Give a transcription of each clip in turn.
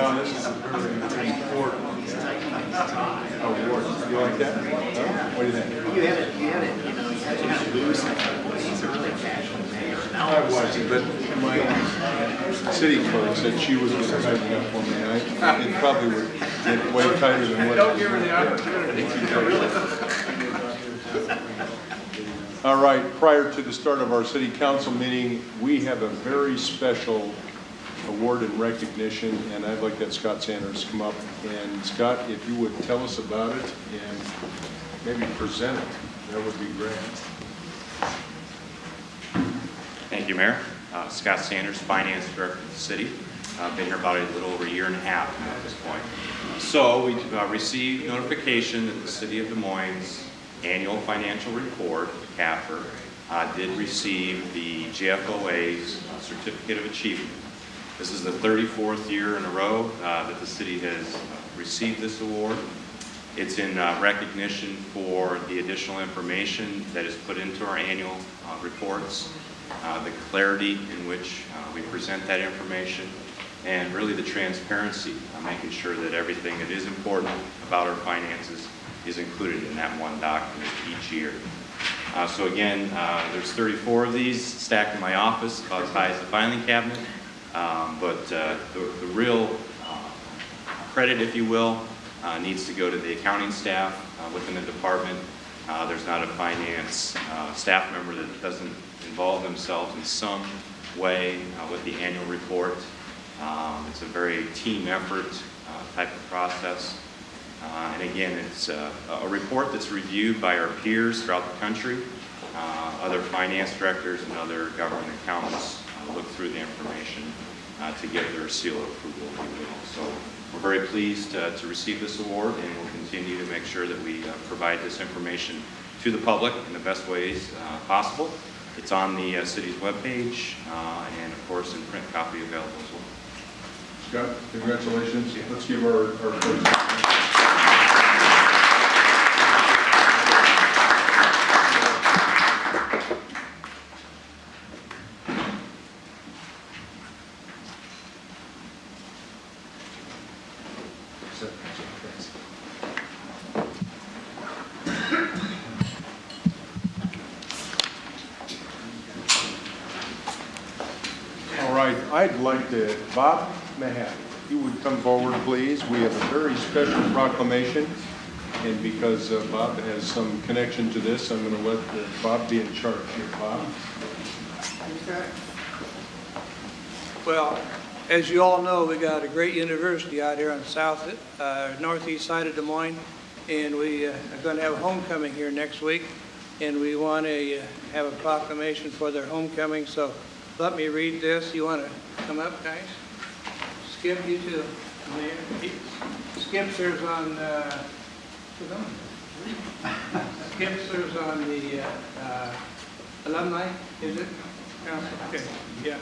No, this is a very important award. You like that? Huh? What do you think? You had it, you know, you had to kind of lose it. He's a really casual mayor. I wasn't, but my city clerk said she was going to tighten up for me. It probably would get way tighter than what. Don't give her the opportunity. All right, prior to the start of our city council meeting, we have a very special award and recognition, and I'd like that Scott Sanders come up. And Scott, if you would tell us about it and maybe present it, that would be great. Thank you, Mayor. Scott Sanders, Finance Director of the city. I've been here about a little over a year and a half now at this point. So we received notification that the City of Des Moines annual financial report, Kappa, did receive the JFOA's Certificate of Achievement. This is the 34th year in a row that the city has received this award. It's in recognition for the additional information that is put into our annual reports, the clarity in which we present that information, and really the transparency, making sure that everything that is important about our finances is included in that one document each year. So again, there's 34 of these stacked in my office, about as high as the filing cabinet. But the real credit, if you will, needs to go to the accounting staff within the department. There's not a finance staff member that doesn't involve themselves in some way with the annual report. It's a very team effort type of process. And again, it's a report that's reviewed by our peers throughout the country. Other finance directors and other government accountants look through the information to give their seal of approval, if you will. So we're very pleased to receive this award, and we'll continue to make sure that we provide this information to the public in the best ways possible. It's on the city's webpage, and of course in print copy available as well. Scott, congratulations. Let's give our first. All right, I'd like to, Bob Mahat, if you would come forward, please. We have a very special proclamation, and because Bob has some connection to this, I'm going to let Bob be in charge here. Bob. Okay. Well, as you all know, we got a great university out here on the northeast side of Des Moines, and we are going to have homecoming here next week, and we want to have a proclamation for their homecoming. So let me read this. You want to come up, guys? Skip, you too. Skip serves on Skip serves on the alumni, is it? Okay, yeah.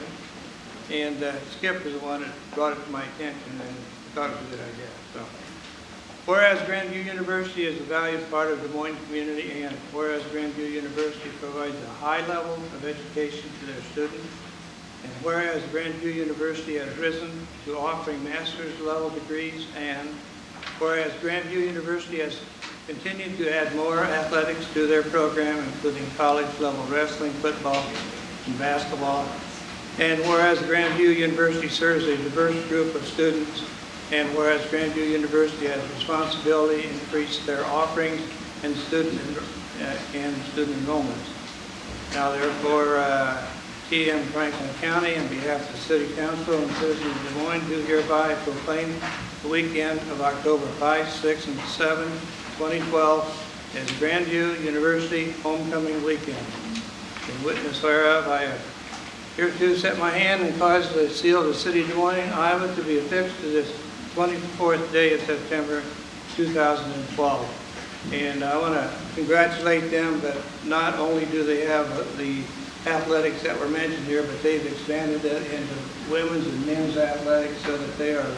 And Skip is the one that brought it to my attention and thought it was a good idea. So, whereas Grandview University is a valued part of the Des Moines community, and whereas Grandview University provides a high level of education to their students, and whereas Grandview University has risen to offering master's level degrees, and whereas Grandview University has continued to add more athletics to their program, including college level wrestling, football, and basketball, and whereas Grandview University serves a diverse group of students, and whereas Grandview University has responsibility to increase their offerings and student enrollments. Now therefore, TM Franklin County, on behalf of the City Council and citizens of Des Moines, do hereby proclaim the weekend of October 5, 6, and 7, 2012 as Grandview University Homecoming Weekend. In witness whereof, I have hereto set my hand and caused the seal of the City of Des Moines, Iowa, to be affixed to this 24th day of September 2012. And I want to congratulate them, but not only do they have the athletics that were mentioned here, but they've expanded that into women's and men's athletics so that they are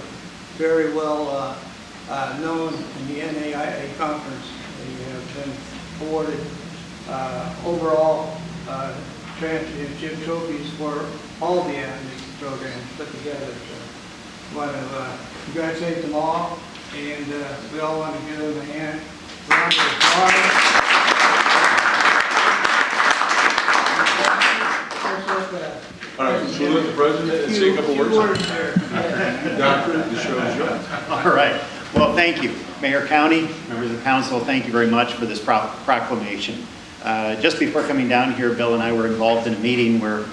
very well known in the NAIA conference. They have been awarded overall championship trophies for all the athletic programs put together. So want to congratulate them all, and we all want to give them a hand. Round of applause. All right, so we'll let the president and say a couple words. Doctor, the show is yours. All right. Well, thank you. Mayor, County, members of the council, thank you very much for this proclamation. Just before coming down here, Bill and I were involved in a meeting where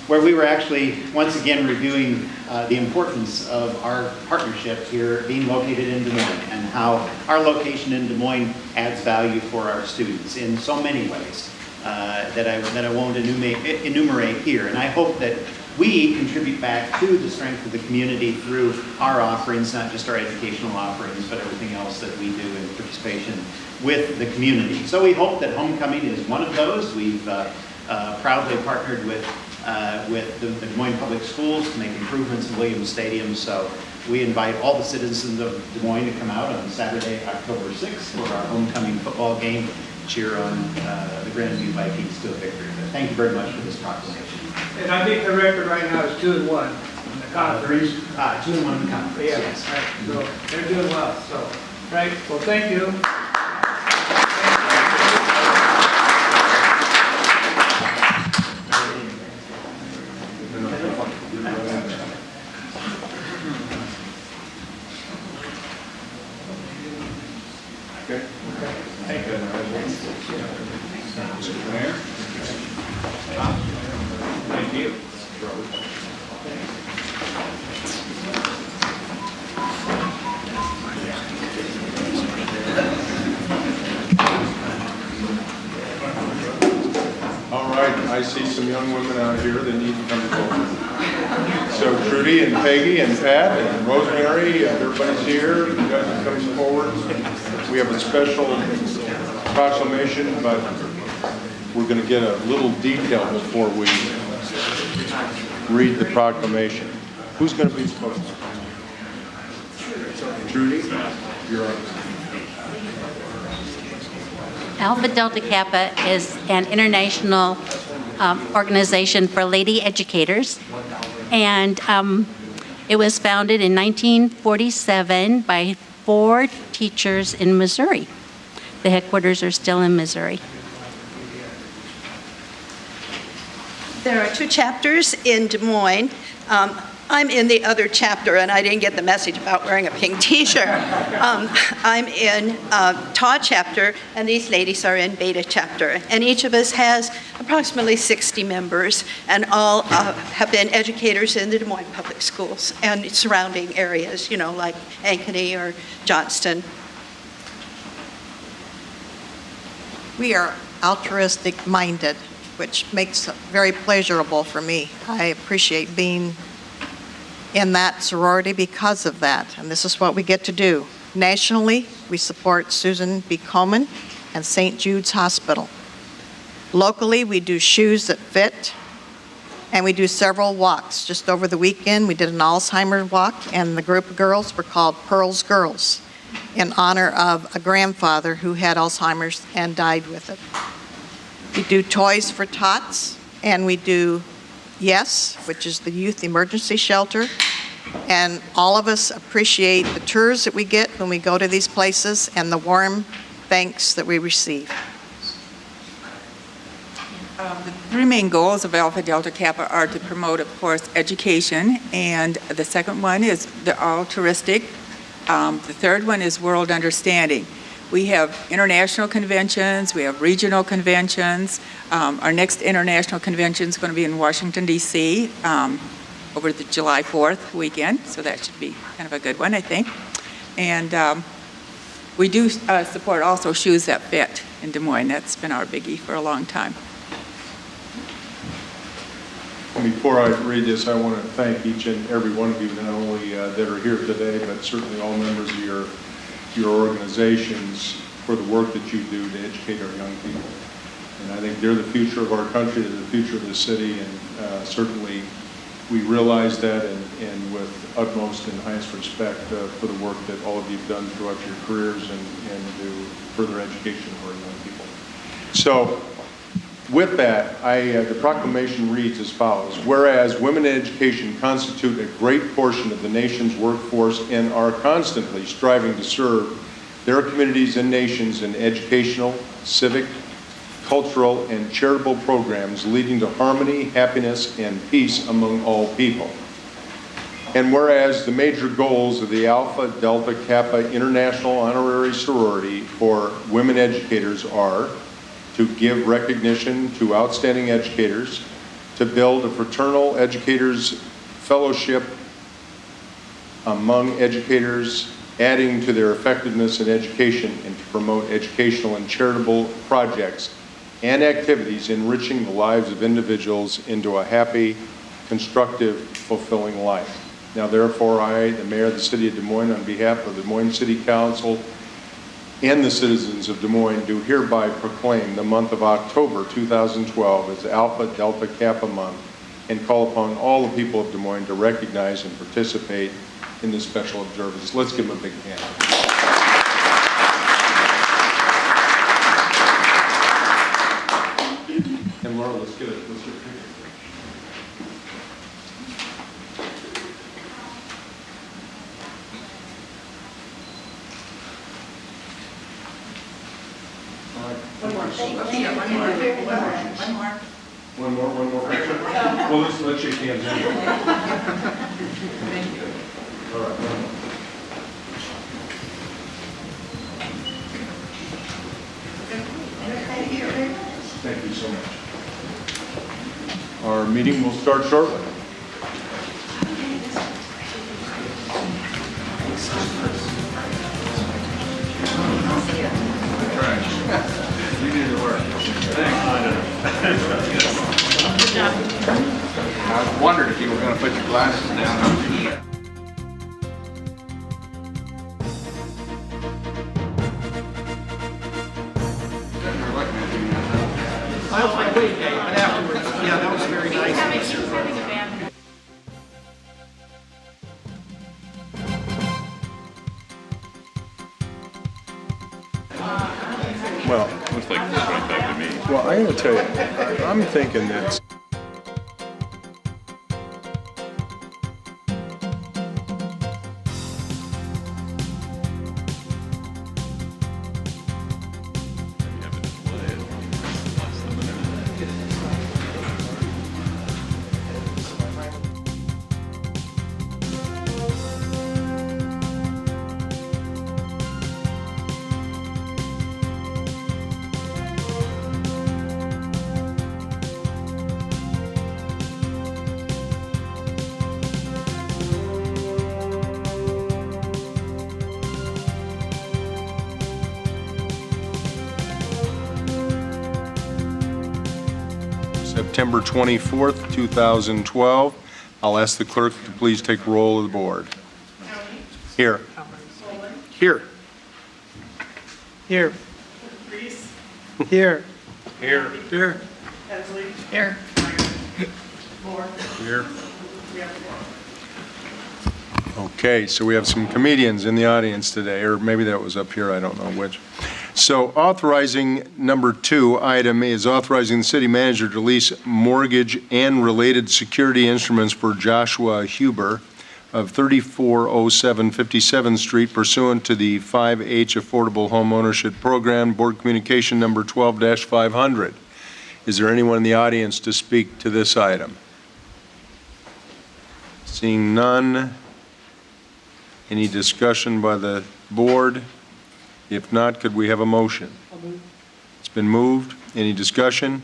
we were actually once again reviewing the importance of our partnership here being located in Des Moines and how our location in Des Moines adds value for our students in so many ways that I won't enumerate here. And I hope that we contribute back to the strength of the community through our offerings, not just our educational offerings, but everything else that we do in participation with the community. So we hope that homecoming is one of those. We've proudly partnered with the Des Moines Public Schools to make improvements in Williams Stadium. So we invite all the citizens of Des Moines to come out on Saturday, October 6th for our homecoming football game, cheer on the Grandview Vikings to a victory. But thank you very much for this proclamation. And I think the record right now is 2-1 in the conference. 2-1 in the conference, Yeah, yes. right. So they're doing well. So, right. Well, thank you. Okay. Thank you. Mr. Mayor. Thank you. All right, I see some young women out here that need to come forward. So Trudy and Peggy and Pat and Rosemary, everybody's here. You guys are coming forward. We have a special proclamation, but we're going to get a little detail before we read the proclamation. Who's going to be supposed to? Trudy, you're up. Alpha Delta Kappa is an international organization for lady educators, and it was founded in 1947 by 4 teachers in Missouri. The headquarters are still in Missouri. There are 2 chapters in Des Moines. I'm in the other chapter, and I didn't get the message about wearing a pink t-shirt. I'm in TAW chapter, and these ladies are in Beta chapter. And each of us has approximately 60 members, and all have been educators in the Des Moines Public Schools and surrounding areas, you know, like Ankeny or Johnston. We are altruistic minded, which makes it very pleasurable for me. I appreciate being in that sorority because of that, and this is what we get to do. Nationally, we support Susan B. Komen and St. Jude's Hospital. Locally, we do Shoes That Fit, and we do several walks. Just over the weekend, we did an Alzheimer's walk, and the group of girls were called Pearl's Girls in honor of a grandfather who had Alzheimer's and died with it. We do Toys for Tots, and we do Yes, which is the Youth Emergency Shelter. And all of us appreciate the tours that we get when we go to these places and the warm thanks that we receive. The 3 main goals of Alpha Delta Kappa are to promote, of course, education, and the second one is the altruistic. The third one is world understanding. We have international conventions, we have regional conventions. Our next international convention is going to be in Washington, D.C. Over the July 4th weekend, so that should be kind of a good one, I think. And we do support also Shoes That Fit in Des Moines. That's been our biggie for a long time. Before I read this, I want to thank each and every one of you, not only that are here today, but certainly all members of your organizations for the work that you do to educate our young people. And I think they're the future of our country, they're the future of the city, and certainly we realize that and with utmost and highest respect for the work that all of you have done throughout your careers and to further education of our young people. So With that, the proclamation reads as follows. Whereas women in education constitute a great portion of the nation's workforce and are constantly striving to serve their communities and nations in educational, civic, cultural, and charitable programs leading to harmony, happiness, and peace among all people. And whereas the major goals of the Alpha Delta Kappa International Honorary Sorority for women educators are to give recognition to outstanding educators, to build a fraternal educators fellowship among educators, adding to their effectiveness in education, and to promote educational and charitable projects and activities enriching the lives of individuals into a happy, constructive, fulfilling life. Now therefore, I, the Mayor of the City of Des Moines, on behalf of the Des Moines City Council and the citizens of Des Moines, do hereby proclaim the month of October 2012 as Alpha Delta Kappa Month and call upon all the people of Des Moines to recognize and participate in this special observance. Let's give them a big hand. And Laura, let's get it. Let's get it. One more picture. Well, let's shake hands anyway. Thank you. All right. Thank you so much. Our meeting will start shortly. You did the work. Good job. I wondered if you were going to put your glasses down. But afterwards, yeah, that was very nice. Well, looks like 25 to me. well, I'm going to tell you, I'm thinking that September 24th, 2012. I'll ask the clerk to please take roll of the board. Here. Here. Here. Here. Here. Here. Here. Here. Okay, so we have some comedians in the audience today, or maybe that was up here, I don't know which. So authorizing number 2 item is authorizing the city manager to lease mortgage and related security instruments for Joshua Huber of 3407 57th Street pursuant to the 5H Affordable Home Ownership Program, Board Communication number 12-500. Is there anyone in the audience to speak to this item? Seeing none. Any discussion by the board? If not, could we have a motion? It's been moved. Any discussion?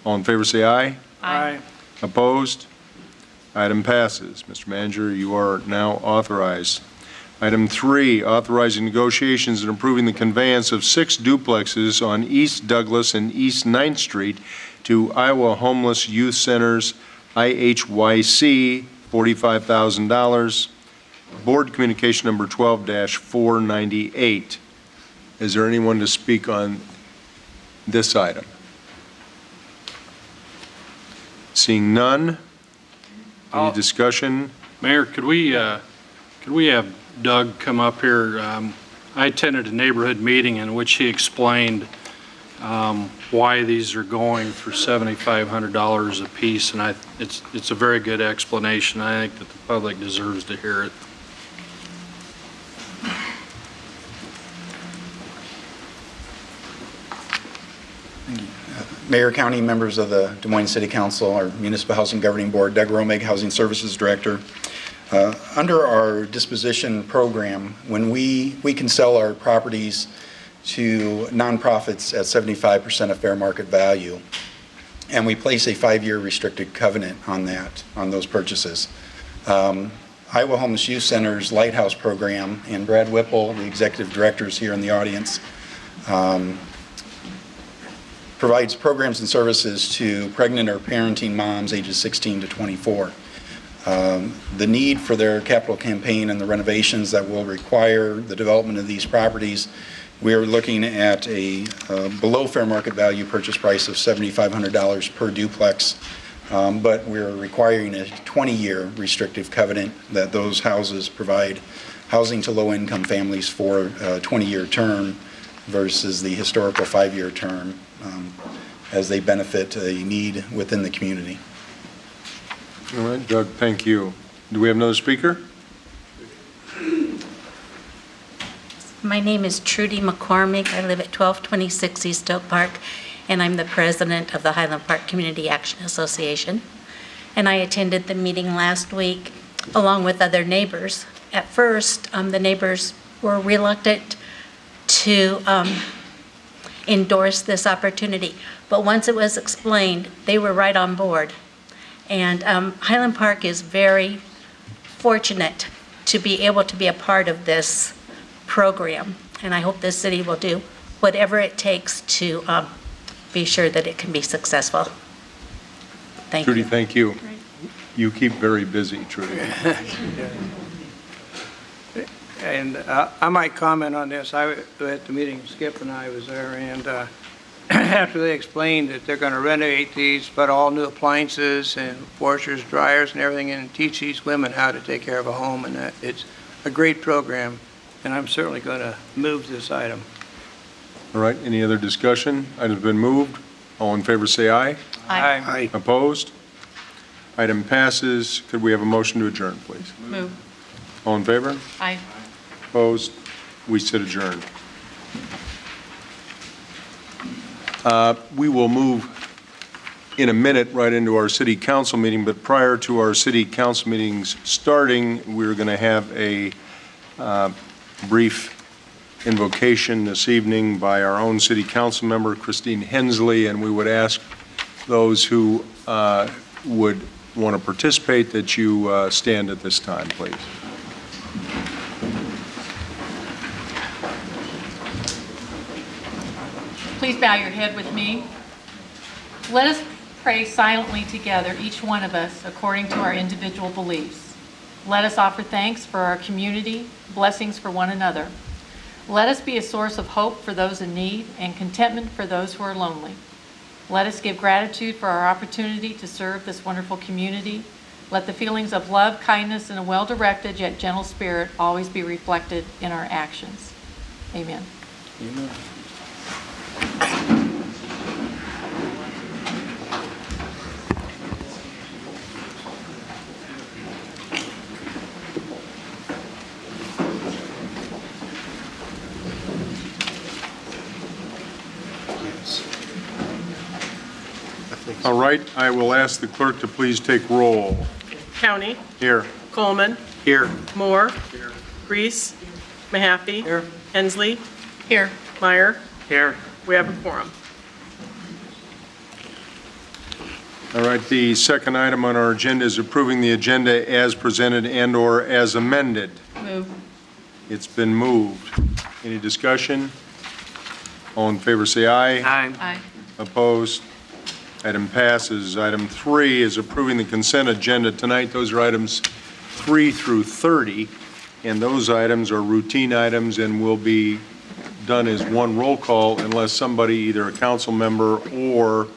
All in favor say aye. Aye. Opposed? Item passes. Mr. Manager, you are now authorized. Item 3, authorizing negotiations and approving the conveyance of 6 duplexes on East Douglas and East 9th Street to Iowa Homeless Youth Centers, IHYC, $45,000. Board Communication number 12-498. Is there anyone to speak on this item? Seeing none. Any discussion? Mayor, could we have Doug come up here? I attended a neighborhood meeting in which he explained why these are going for $7,500 a piece, and it's a very good explanation. I think that the public deserves to hear it. Mayor, County, members of the Des Moines City Council, our Municipal Housing Governing Board, Doug Romig, Housing Services Director. Under our disposition program, when we can sell our properties to nonprofits at 75% of fair market value, and we place a 5-year restricted covenant on those purchases. Iowa Homeless Youth Center's Lighthouse program, and Brad Whipple, the executive director, is here in the audience, provides programs and services to pregnant or parenting moms ages 16 to 24. The need for their capital campaign and the renovations that will require the development of these properties, we are looking at a below fair market value purchase price of $7,500 per duplex, but we're requiring a 20-year restrictive covenant that those houses provide housing to low-income families for a 20-year term versus the historical 5-year term, as they benefit a need within the community. All right, Doug, thank you. Do we have another speaker? My name is Trudy McCormick. I live at 1226 East Oak Park, and I'm the president of the Highland Park Community Action Association. And I attended the meeting last week along with other neighbors. At first, the neighbors were reluctant to endorse this opportunity, but once it was explained, they were right on board. And Highland Park is very fortunate to be able to be a part of this program, and I hope this city will do whatever it takes to be sure that it can be successful. Thank you. Trudy, thank you. You keep very busy, Trudy. And I might comment on this. I was at the meeting, Skip and I was there, and after they explained that they're going to renovate these, put all new appliances and washers, dryers, and everything in, and teach these women how to take care of a home, and that it's a great program, and I'm certainly going to move this item. All right, any other discussion? Item's been moved. All in favor say aye. Aye. Opposed? Item passes. Could we have a motion to adjourn, please? Move. All in favor? Aye. Opposed? We sit adjourned. We will move in a minute right into our city council meeting, but prior to our city council meetings starting, we're going to have a brief invocation this evening by our own city council member, Christine Hensley, and we would ask those who would want to participate that you stand at this time, please. Please bow your head with me. Let us pray silently together, each one of us, according to our individual beliefs. Let us offer thanks for our community, blessings for one another. Let us be a source of hope for those in need and contentment for those who are lonely. Let us give gratitude for our opportunity to serve this wonderful community. Let the feelings of love, kindness, and a well-directed yet gentle spirit always be reflected in our actions. Amen. Amen. All right, I will ask the clerk to please take roll. County. Here. Coleman. Here. Moore. Here. Reese. Mahaffey. Here. Hensley. Here. Meyer. Here. We have a quorum. All right, the second item on our agenda is approving the agenda as presented and/or as amended. Move. It's been moved. Any discussion? All in favor say aye. Aye. Opposed? Item passes. Item 3 is approving the consent agenda tonight. Those are items 3 through 30, and those items are routine items and will be done as one roll call unless somebody, either a council member or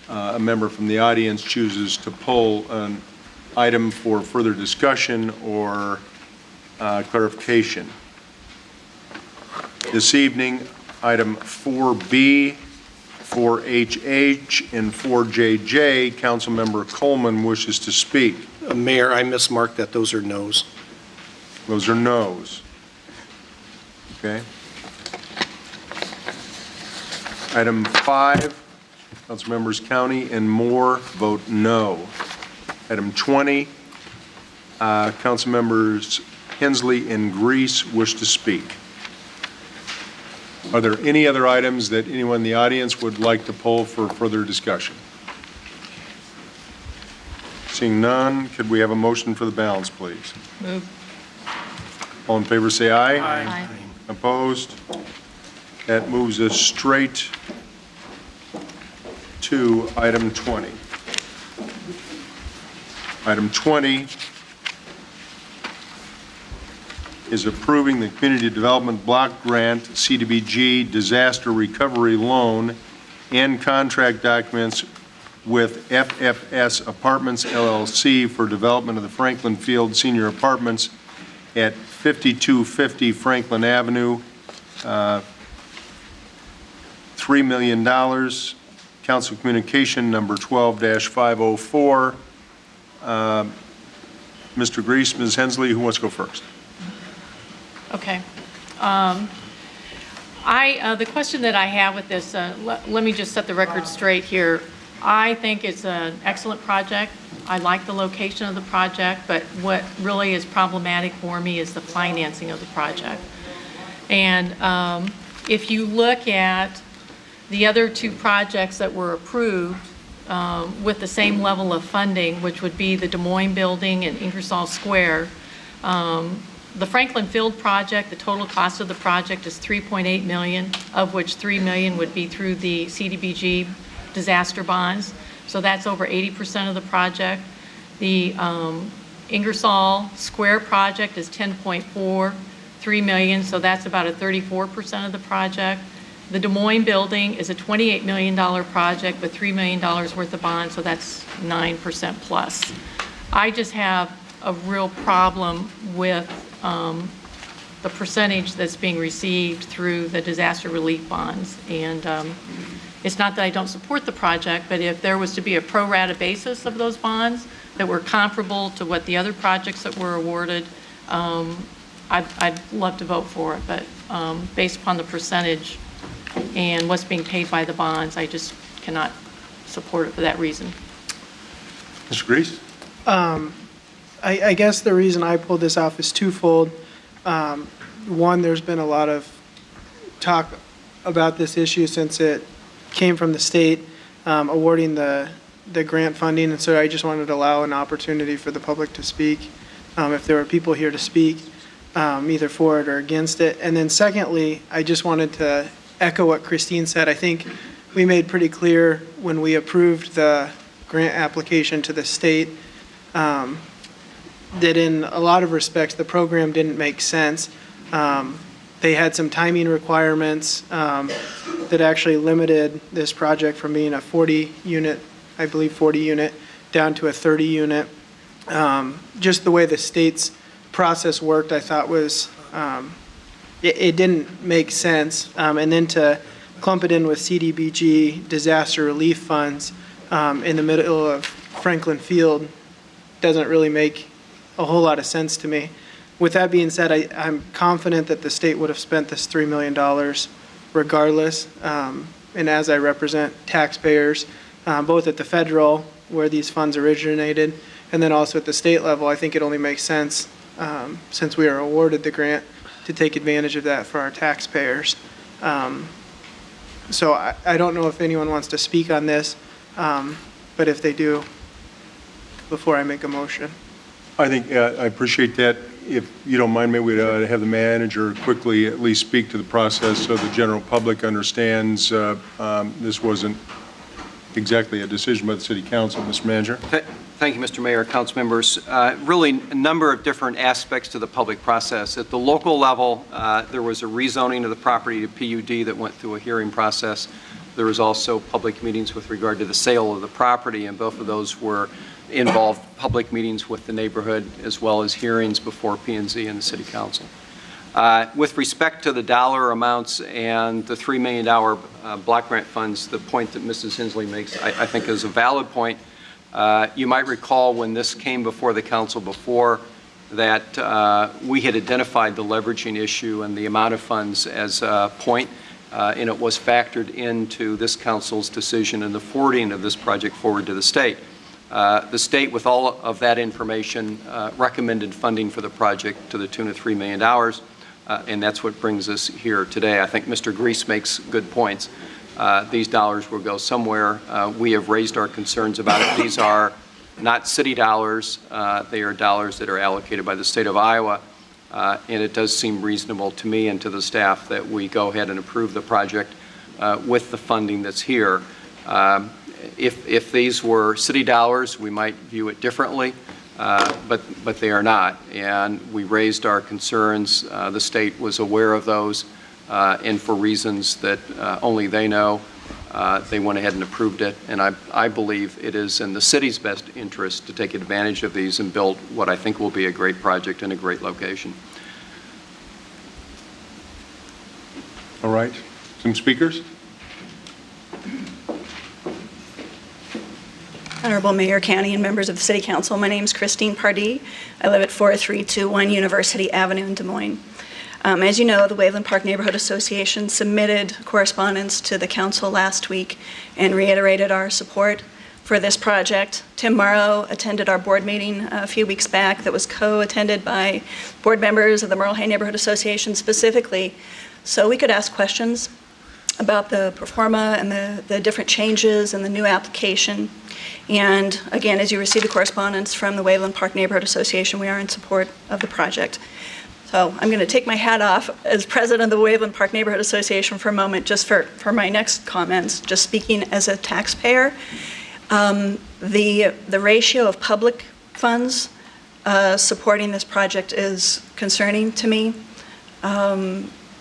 a member from the audience, chooses to pull an item for further discussion or clarification. This evening, item 4B 4HH and 4JJ, Councilmember Coleman wishes to speak. Mayor, I mismarked that. Those are no's. Those are no's. Okay. Item 5, Councilmembers County and Moore vote no. Item 20, Councilmembers Hensley and Grease wish to speak. Are there any other items that anyone in the audience would like to poll for further discussion? Seeing none, could we have a motion for the balance, please? Move. All in favor, say aye. Aye. Opposed? That moves us straight to item 20. Item 20 is approving the Community Development Block Grant CDBG Disaster Recovery Loan and contract documents with FFS Apartments LLC for development of the Franklin Field Senior Apartments at 5250 Franklin Avenue, $3 million. Council Communication number 12-504. Mr. Grease, Ms. Hensley, who wants to go first? Okay. The question that I have with this, let me just set the record straight here. I think it's an excellent project. I like the location of the project, but what really is problematic for me is the financing of the project. And if you look at the other two projects that were approved with the same level of funding, which would be the Des Moines Building and Ingersoll Square, the Franklin Field project, the total cost of the project is $3.8 million, of which $3 million would be through the CDBG disaster bonds. So that's over 80% of the project. The Ingersoll Square project is $10.43 million, so that's about a 34% of the project. The Des Moines building is a $28 million project with $3 million worth of bonds, so that's 9% plus. I just have a real problem with the percentage that's being received through the disaster relief bonds. And it's not that I don't support the project, but if there was to be a pro rata basis of those bonds that were comparable to what the other projects that were awarded, I'd love to vote for it. But based upon the percentage and what's being paid by the bonds, I just cannot support it for that reason. Mr. Grease? I guess the reason I pulled this off is twofold. One, there's been a lot of talk about this issue since it came from the state awarding the grant funding, and so I just wanted to allow an opportunity for the public to speak if there were people here to speak either for it or against it. And then secondly, I just wanted to echo what Christine said. I think we made pretty clear when we approved the grant application to the state that in a lot of respects the program didn't make sense. They had some timing requirements that actually limited this project from being a 40 unit, I believe 40 unit, down to a 30 unit. Just the way the state's process worked, I thought was, it didn't make sense. And then to clump it in with CDBG disaster relief funds in the middle of Franklin Field doesn't really make a whole lot of sense to me. With that being said, I'm confident that the state would have spent this $3 million regardless. And as I represent taxpayers, both at the federal, where these funds originated, and then also at the state level, I think it only makes sense, since we are awarded the grant, to take advantage of that for our taxpayers. So I don't know if anyone wants to speak on this, but if they do, before I make a motion. I think I appreciate that. If you don't mind, maybe we'd have the manager quickly at least speak to the process so the general public understands this wasn't exactly a decision by the City Council. Mr. Manager. Thank you, Mr. Mayor, council members. Really a number of different aspects to the public process. At the local level, there was a rezoning of the property to PUD that went through a hearing process. There was also public meetings with regard to the sale of the property, and both of those involved public meetings with the neighborhood as well as hearings before P&Z and the City Council. With respect to the dollar amounts and the $3 million block grant funds, the point that Mrs. Hensley makes, I think is a valid point. You might recall when this came before the council before that we had identified the leveraging issue and the amount of funds as a point, and it was factored into this council's decision in the forwarding of this project forward to the state. The state, with all of that information, recommended funding for the project to the tune of $3 million, and that's what brings us here today. I think Mr. Grease makes good points. These dollars will go somewhere. We have raised our concerns about it. These are not city dollars. They are dollars that are allocated by the state of Iowa, and it does seem reasonable to me and to the staff that we go ahead and approve the project with the funding that's here. If these were city dollars, we might view it differently, but they are not. And we raised our concerns. The state was aware of those, and for reasons that only they know, they went ahead and approved it. And I believe it is in the city's best interest to take advantage of these and build what I think will be a great project in a great location. All right. Some speakers? Honorable Mayor, County, and members of the City Council, my name is Christine Pardee. I live at 4321 University Avenue in Des Moines. As you know, the Waveland Park Neighborhood Association submitted correspondence to the council last week and reiterated our support for this project. Tim Morrow attended our board meeting a few weeks back that was co-attended by board members of the Merle Hay Neighborhood Association specifically, so we could ask questions about the pro forma and the different changes and the new application. And again, as you receive the correspondence from the Waveland Park Neighborhood Association, we are in support of the project. So I'm going to take my hat off as president of the Waveland Park Neighborhood Association for a moment, just for my next comments, just speaking as a taxpayer. The ratio of public funds supporting this project is concerning to me.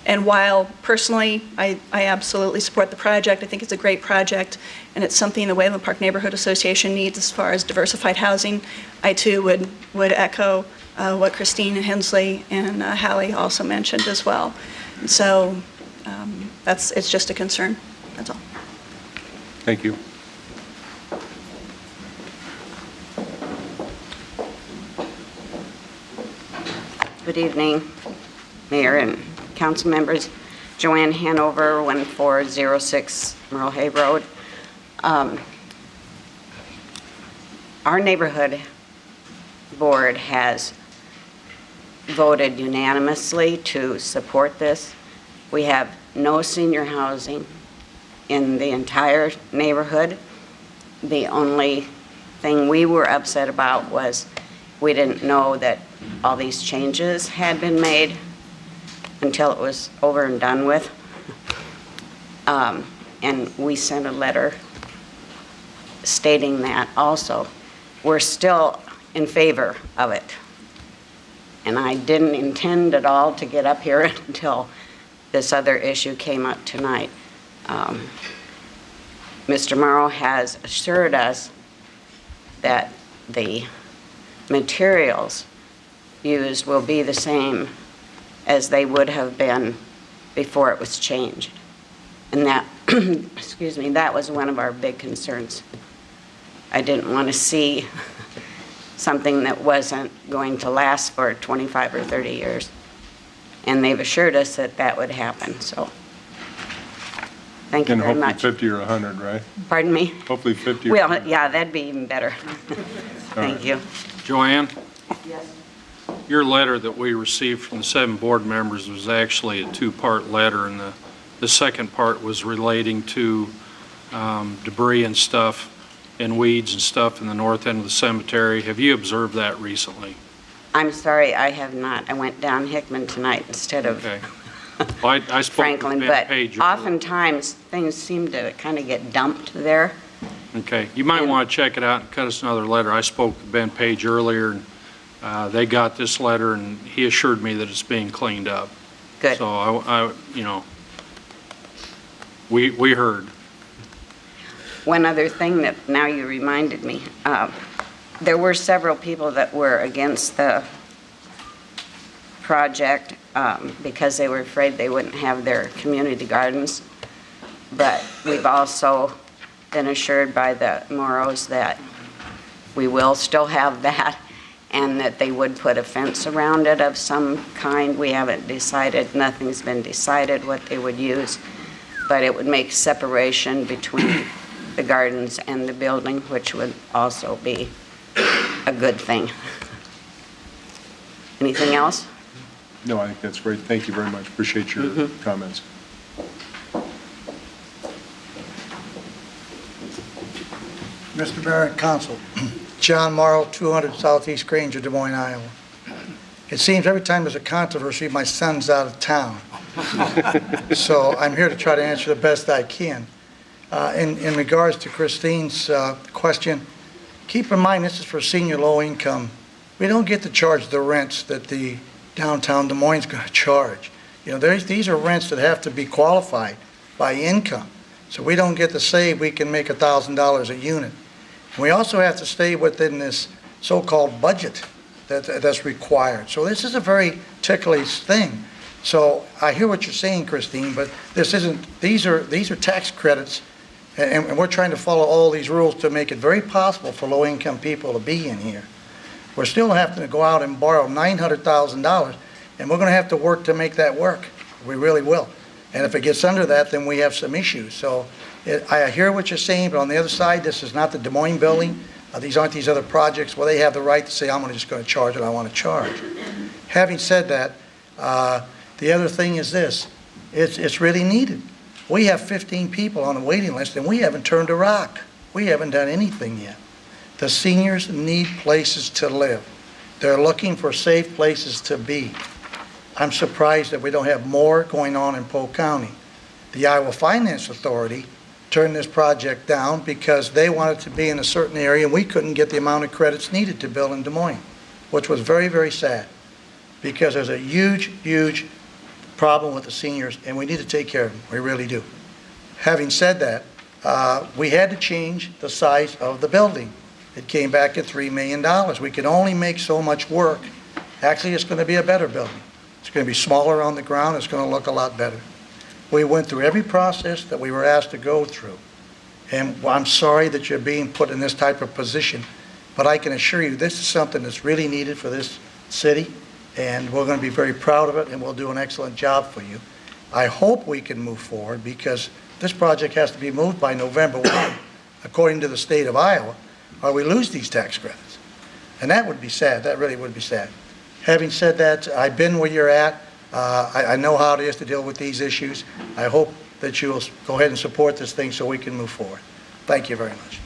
And while personally I absolutely support the project, I think it's a great project, and it's something the Waveland Park Neighborhood Association needs as far as diversified housing, I too would echo what Christine Hensley and Hallie also mentioned as well. And so it's just a concern, that's all. Thank you. Good evening, Mayor and council members. Joanne Hanover, 1406 Merle Hay Road. Our neighborhood board has voted unanimously to support this. We have no senior housing in the entire neighborhood. The only thing we were upset about was we didn't know that all these changes had been made until it was over and done with. And we sent a letter stating that also. We're still in favor of it. And I didn't intend at all to get up here until this other issue came up tonight. Mr. Morrow has assured us that the materials used will be the same as they would have been before it was changed. And that, excuse me, that was one of our big concerns. I didn't want to see something that wasn't going to last for 25 or 30 years. And they've assured us that that would happen, so thank you very much. And hopefully 50 or 100, right? Pardon me? Hopefully 50 or 100. Well, yeah, that'd be even better. Thank you. Joanne? Yes. Your letter that we received from the 7 board members was actually a 2-part letter, and the second part was relating to debris and stuff and weeds and stuff in the north end of the cemetery. Have you observed that recently? I'm sorry, I have not. I went down Hickman tonight instead of Well, I spoke Franklin, with Ben but Page. oftentimes things seem to kind of get dumped there. Okay, you might want to check it out and cut us another letter. I spoke to Ben Page earlier, and they got this letter, and he assured me that it's being cleaned up. Good. So I you know, we heard. One other thing that now you reminded me, there were several people that were against the project because they were afraid they wouldn't have their community gardens. But we've also been assured by the Moros that we will still have that and that they would put a fence around it of some kind. We haven't decided, nothing's been decided what they would use, but it would make separation between the gardens and the building, which would also be a good thing. Anything else? No, I think that's great. Thank you very much. Appreciate your comments. Mr. Mayor and Council, John Morrow, 200 Southeast Granger, Des Moines, Iowa. It seems every time there's a controversy, my son's out of town. So I'm here to try to answer the best I can. In regards to Christine's question, keep in mind this is for senior low income. We don't get to charge the rents that the downtown Des Moines is going to charge. You know, these are rents that have to be qualified by income. So we don't get to say we can make $1,000 a unit. We also have to stay within this so-called budget that's required. So this is a very ticklish thing. So I hear what you're saying, Christine, but this isn't. These are tax credits, and we're trying to follow all these rules to make it very possible for low-income people to be in here. We're still having to go out and borrow $900,000, and we're going to have to work to make that work. We really will. And if it gets under that, then we have some issues. So I hear what you're saying, but on the other side, this is not the Des Moines building. These aren't these other projects where they have the right to say, I'm just going to charge what I want to charge. Having said that, the other thing is this. It's really needed. We have 15 people on the waiting list, and we haven't turned a rock. We haven't done anything yet. The seniors need places to live. They're looking for safe places to be. I'm surprised that we don't have more going on in Polk County. The Iowa Finance Authority turned this project down because they wanted to be in a certain area and we couldn't get the amount of credits needed to build in Des Moines, which was very, very sad because there's a huge, huge problem with the seniors and we need to take care of them. We really do. Having said that, we had to change the size of the building. It came back at $3 million. We could only make so much work. Actually, it's going to be a better building. It's going to be smaller on the ground. It's going to look a lot better. We went through every process that we were asked to go through. And I'm sorry that you're being put in this type of position, but I can assure you this is something that's really needed for this city, and we're going to be very proud of it, and we'll do an excellent job for you. I hope we can move forward because this project has to be moved by November 1, according to the state of Iowa, or we lose these tax credits. And that would be sad. That really would be sad. Having said that, I've been where you're at. I know how it is to deal with these issues. I hope that you will go ahead and support this thing so we can move forward. Thank you very much.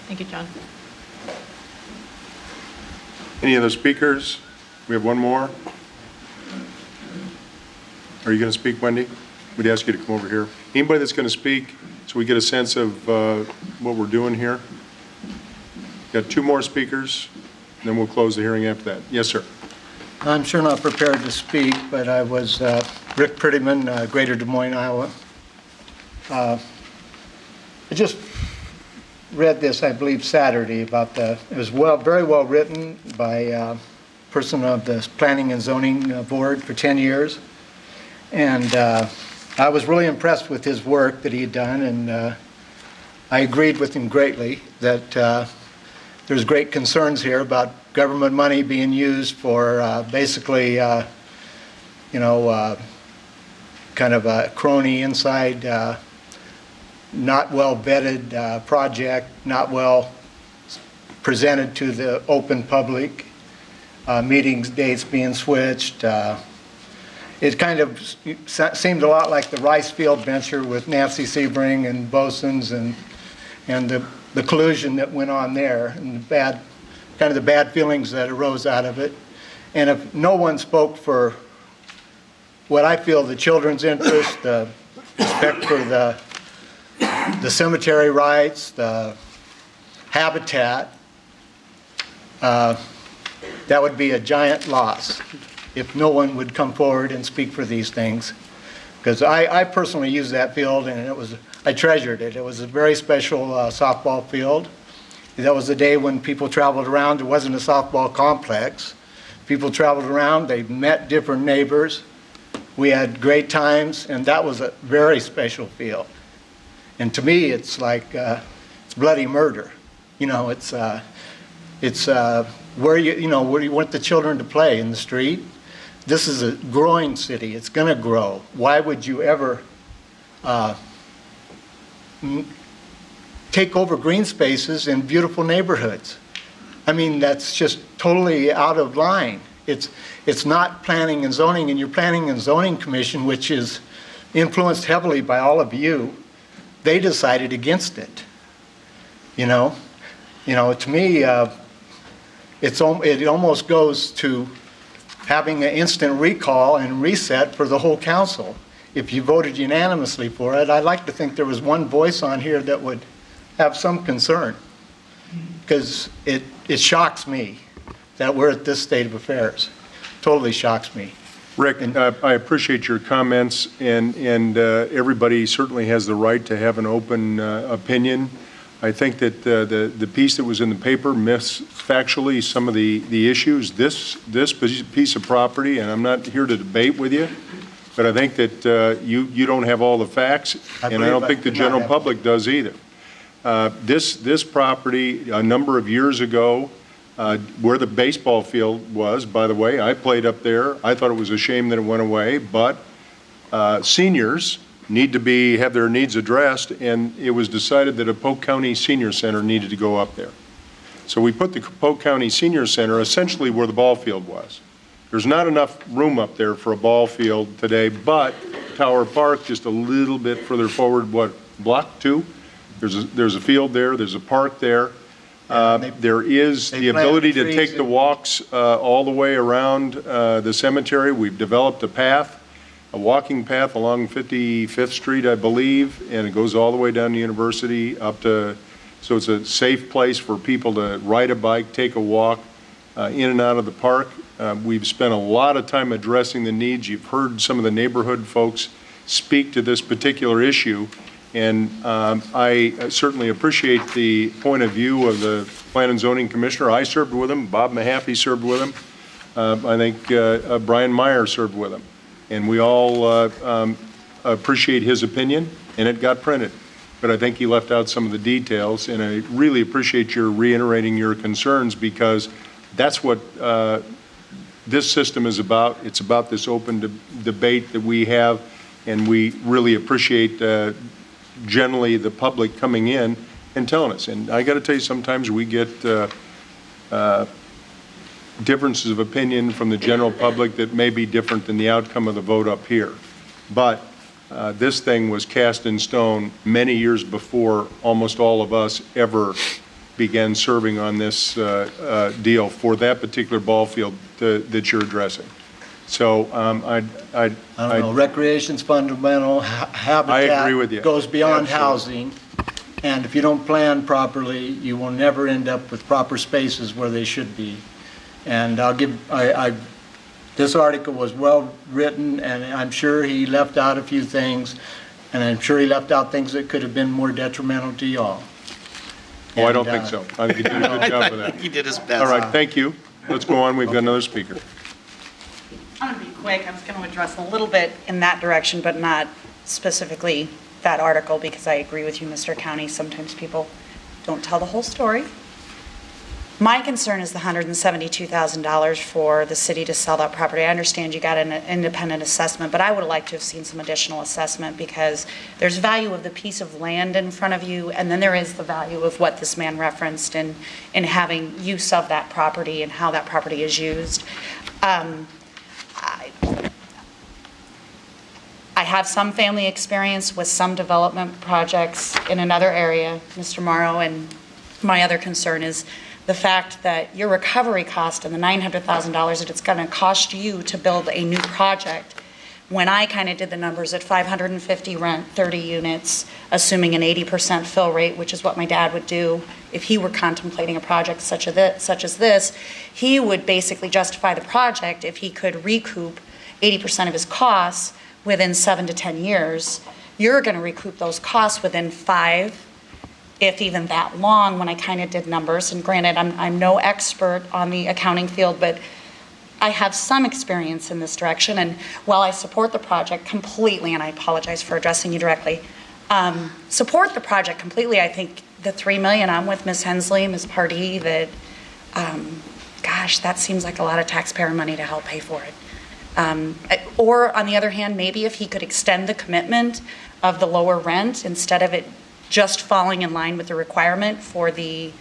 Thank you, John. Any other speakers? We have one more. Are you going to speak, Wendy? We'd ask you to come over here. Anybody that's going to speak so we get a sense of what we're doing here? Got two more speakers, and then we'll close the hearing after that. Yes, sir. I'm sure not prepared to speak, but I was Rick Prettyman, Greater Des Moines, Iowa. I just read this, I believe, Saturday about it was very well written by a person of the Planning and Zoning Board for 10 years. And I was really impressed with his work that he had done, and I agreed with him greatly that there's great concerns here about government money being used for basically, kind of a crony inside, not well vetted project, not well presented to the open public, meetings dates being switched. It kind of seemed a lot like the rice field venture with Nancy Sebring and Bosons and the collusion that went on there and the bad feelings that arose out of it. And if no one spoke for what I feel the children's interest, the respect for the cemetery rights, the habitat, that would be a giant loss if no one would come forward and speak for these things. Because I personally used that field and I treasured it. It was a very special softball field. That was the day when people traveled around. There wasn't a softball complex. People traveled around, they met different neighbors. We had great times, and that was a very special field. And to me, it's like, it's bloody murder. You know, it's where where you want the children to play, in the street. This is a growing city. It's going to grow. Why would you ever take over green spaces in beautiful neighborhoods? I mean, that's just totally out of line. It's not planning and zoning, and your planning and zoning commission, which is influenced heavily by all of you, they decided against it. You know, to me, it almost goes to having an instant recall and reset for the whole council. If you voted unanimously for it, I'd like to think there was one voice on here that would have some concern, because it shocks me that we're at this state of affairs. Totally shocks me. Rick, I appreciate your comments, and everybody certainly has the right to have an open opinion. I think that the piece that was in the paper missed factually some of the issues. This piece of property, and I'm not here to debate with you, but I think that you don't have all the facts, and I don't think the general public does either. This property, a number of years ago, where the baseball field was, by the way, I played up there. I thought it was a shame that it went away, but seniors need to have their needs addressed, and it was decided that a Polk County Senior Center needed to go up there. So we put the Polk County Senior Center essentially where the ball field was. There's not enough room up there for a ball field today, but Tower Park, just a little bit further forward, block 2? There's a field there, there's a park there. There is the ability to take the walks all the way around the cemetery. We've developed a walking path along 55th Street, I believe, and it goes all the way down to University up to, so it's a safe place for people to ride a bike, take a walk in and out of the park. We've spent a lot of time addressing the needs. You've heard some of the neighborhood folks speak to this particular issue. And I certainly appreciate the point of view of the Plan and Zoning Commissioner. I served with him. Bob Mahaffey served with him. I think Brian Meyer served with him. And we all appreciate his opinion, and it got printed. But I think he left out some of the details, and I really appreciate your reiterating your concerns, because that's what this system is about. It's about this open debate that we have, and we really appreciate generally the public coming in and telling us. And I got to tell you, sometimes we get differences of opinion from the general public that may be different than the outcome of the vote up here. But this thing was cast in stone many years before almost all of us ever began serving on this deal for that particular ball field that you're addressing. So I don't know, recreation's fundamental, habitat I agree with you. Goes beyond Absolutely. housing, and if you don't plan properly, you will never end up with proper spaces where they should be. And this article was well written, and I'm sure he left out a few things, and I'm sure he left out things that could have been more detrimental to y'all. Oh, I don't think so. I think you did a good job with that. He did his best. All right, thank you. Let's go on. We've got another speaker. I'm going to be quick. I was going to address a little bit in that direction, but not specifically that article, because I agree with you, Mr. County. Sometimes people don't tell the whole story. My concern is the $172,000 for the city to sell that property. I understand you got an independent assessment, but I would have liked to have seen some additional assessment, because there's value of the piece of land in front of you, and then there is the value of what this man referenced in having use of that property and how that property is used. I have some family experience with some development projects in another area, Mr. Morrow, and my other concern is the fact that your recovery cost and the $900,000 that it's going to cost you to build a new project, when I kind of did the numbers at 550 rent, 30 units, assuming an 80% fill rate, which is what my dad would do if he were contemplating a project such as this, he would basically justify the project if he could recoup 80% of his costs within 7 to 10 years. You're going to recoup those costs within 5, if even that long, when I kind of did numbers. And granted, I'm no expert on the accounting field, but I have some experience in this direction, and while I support the project completely, and I apologize for addressing you directly, support the project completely, I think the $3 million, I'm with Ms. Hensley, Ms. Pardee, that, gosh, that seems like a lot of taxpayer money to help pay for it. Or on the other hand, maybe if he could extend the commitment of the lower rent instead of it just falling in line with the requirement for the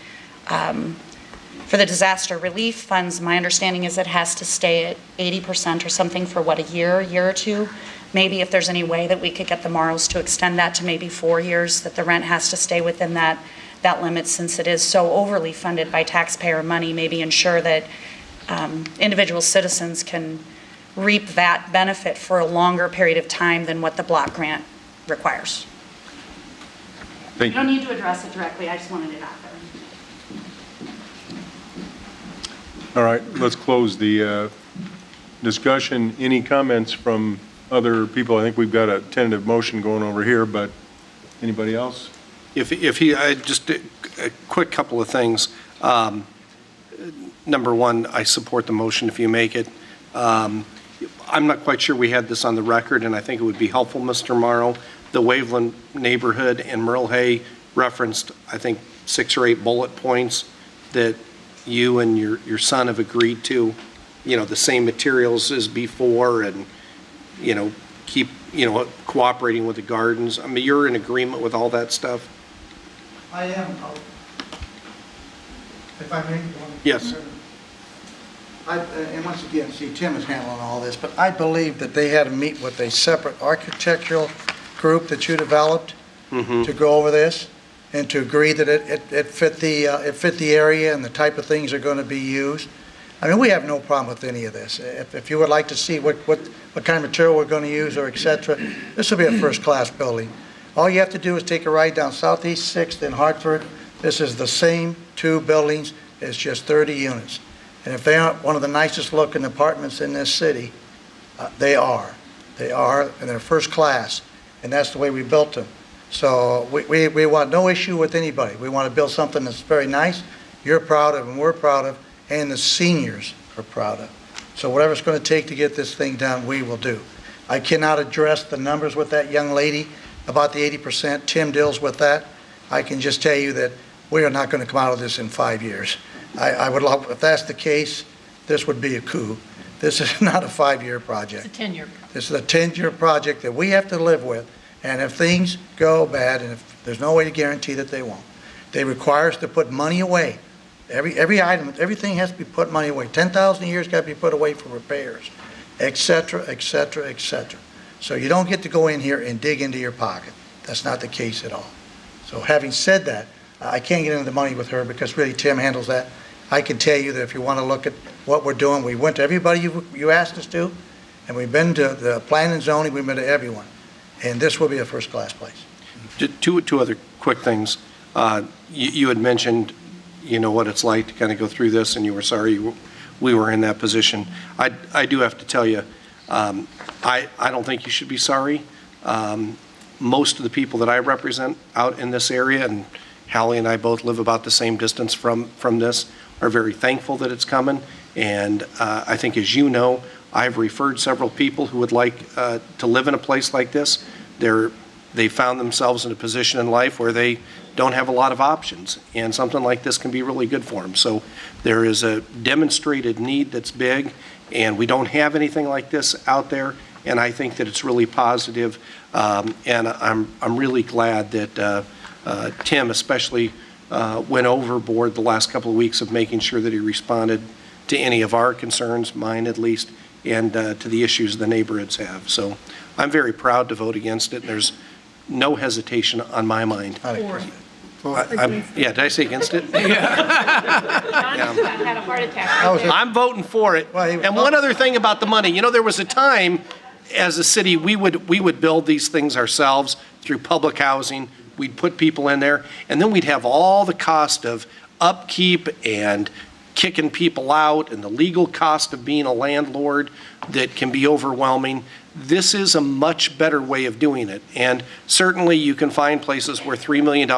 disaster relief funds. My understanding is it has to stay at 80% or something for what, a year or two? Maybe if there's any way that we could get the Morrows to extend that to maybe 4 years, that the rent has to stay within that limit, since it is so overly funded by taxpayer money, maybe ensure that individual citizens can reap that benefit for a longer period of time than what the block grant requires. Thank You don't need to address it directly, I just wanted it out there. All right, let's close the discussion. Any comments from other people? I think we've got a tentative motion going over here, but anybody else? Just a quick couple of things. Number one, I support the motion if you make it. I'm not quite sure we had this on the record, and I think it would be helpful, Mr. Morrow. The Waveland neighborhood and Merle Hay referenced, I think, 6 or 8 bullet points that you and your son have agreed to, the same materials as before, and, keep, cooperating with the gardens. I mean, you're in agreement with all that stuff? I am. If I may? Yes. And once again, see, Tim is handling all this, but I believe that they had to meet with a separate architectural group that you developed to go over this and to agree that it fit the area and the type of things are going to be used. I mean, we have no problem with any of this. If you would like to see what kind of material we're going to use or et cetera, this will be a first-class building. All you have to do is take a ride down Southeast 6th in Hartford. This is the same 2 buildings. It's just 30 units. And if they aren't one of the nicest looking apartments in this city, they are. They are, and they're first class. And that's the way we built them. So we want no issue with anybody. We want to build something that's very nice, you're proud of, and we're proud of, and the seniors are proud of. So whatever it's going to take to get this thing done, we will do. I cannot address the numbers with that young lady about the 80%. Tim deals with that. I can just tell you that we are not going to come out of this in 5 years. I would love, if that's the case, this would be a coup. This is not a 5-year project. It's a 10-year project. This is a 10-year project that we have to live with. And if things go bad, and if there's no way to guarantee that they won't, they require us to put money away. Every item, everything has to be put money away. 10,000 a year has got to be put away for repairs, et cetera, et cetera, et cetera. So you don't get to go in here and dig into your pocket. That's not the case at all. So having said that, I can't get into the money with her because really Tim handles that. I can tell you that if you want to look at what we're doing, we went to everybody you asked us to, and we've been to the planning and zoning, we've been to everyone. And this will be a first-class place. Two other quick things. You had mentioned, what it's like to kind of go through this, and you were sorry we were in that position. I do have to tell you, I don't think you should be sorry. Most of the people that I represent out in this area, and Hallie and I both live about the same distance from this, are very thankful that it's coming. And I think, as you know, I've referred several people who would like to live in a place like this. They found themselves in a position in life where they don't have a lot of options, and something like this can be really good for them. So there is a demonstrated need that's big, and we don't have anything like this out there, and I think that it's really positive. And I'm really glad that Tim especially went overboard the last couple of weeks of making sure that he responded to any of our concerns, mine at least, and to the issues the neighborhoods have. So I'm very proud to vote against it, and there's no hesitation on my mind. Did I say against it? John had a heart attack. I'm voting for it. And one other thing about the money, there was a time as a city we would build these things ourselves through public housing. We'd put people in there, and then we'd have all the cost of upkeep and kicking people out and the legal cost of being a landlord that can be overwhelming. This is a much better way of doing it. And certainly you can find places where $3 million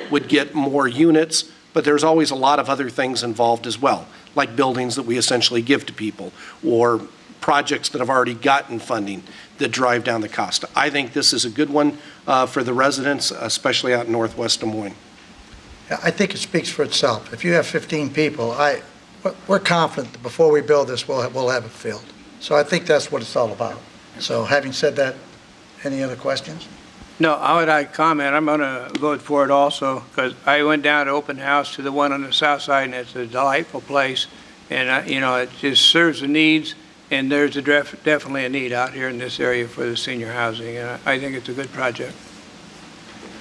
would get more units, but there's always a lot of other things involved as well, like buildings that we essentially give to people, or projects that have already gotten funding that drive down the cost. I think this is a good one for the residents, especially out in Northwest Des Moines. I think it speaks for itself. If you have 15 people, we're confident that before we build this, we'll have it filled. So I think that's what it's all about. So having said that, any other questions? No, I would like to comment. I'm going to vote for it also because I went down to open house to the one on the south side, and it's a delightful place. And, it just serves the needs, and there's definitely a need out here in this area for the senior housing. And I think it's a good project.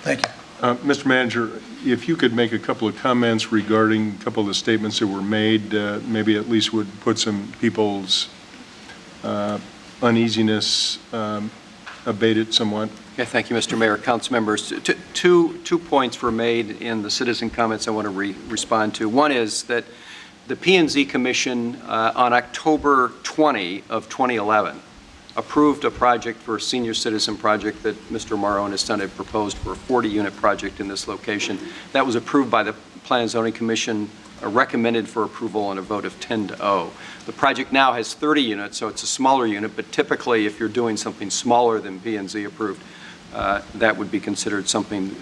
Thank you. Mr. Manager, if you could make a couple of comments regarding a couple of the statements that were made, maybe at least would put some people's uneasiness abated somewhat. Okay, thank you, Mr. Mayor. Council members, two points were made in the citizen comments I want to respond to. One is that the P&Z Commission on October 20 of 2011 approved a project for a senior citizen project that Mr. Morrow and his son had proposed for a 40-unit project in this location. That was approved by the Plan and Zoning Commission, recommended for approval on a vote of 10-0. The project now has 30 units, so it's a smaller unit, but typically if you're doing something smaller than P&Z approved, that would be considered something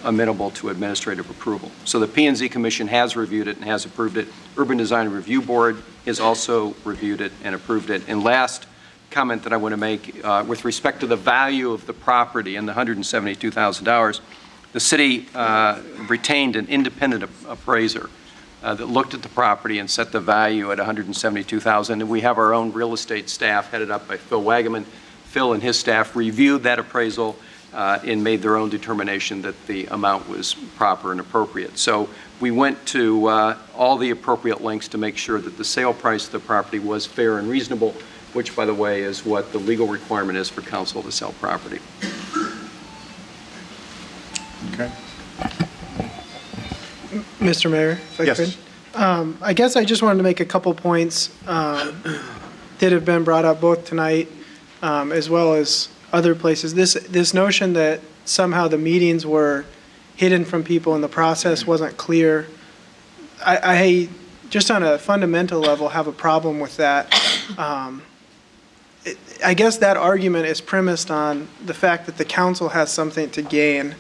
amenable to administrative approval. So the P&Z Commission has reviewed it and has approved it. Urban Design Review Board has also reviewed it and approved it. And last comment that I want to make with respect to the value of the property and the $172,000, the city retained an independent appraiser that looked at the property and set the value at $172,000. And we have our own real estate staff headed up by Phil Wagaman. Phil and his staff reviewed that appraisal and made their own determination that the amount was proper and appropriate. So we went to all the appropriate lengths to make sure that the sale price of the property was fair and reasonable, which, by the way, is what the legal requirement is for council to sell property. Okay. Mr. Mayor, if I Yes. could. I guess I just wanted to make a couple points that have been brought up both tonight as well as other places. This notion that somehow the meetings were hidden from people and the process wasn't clear, I just on a fundamental level have a problem with that. I guess that argument is premised on the fact that the council has something to gain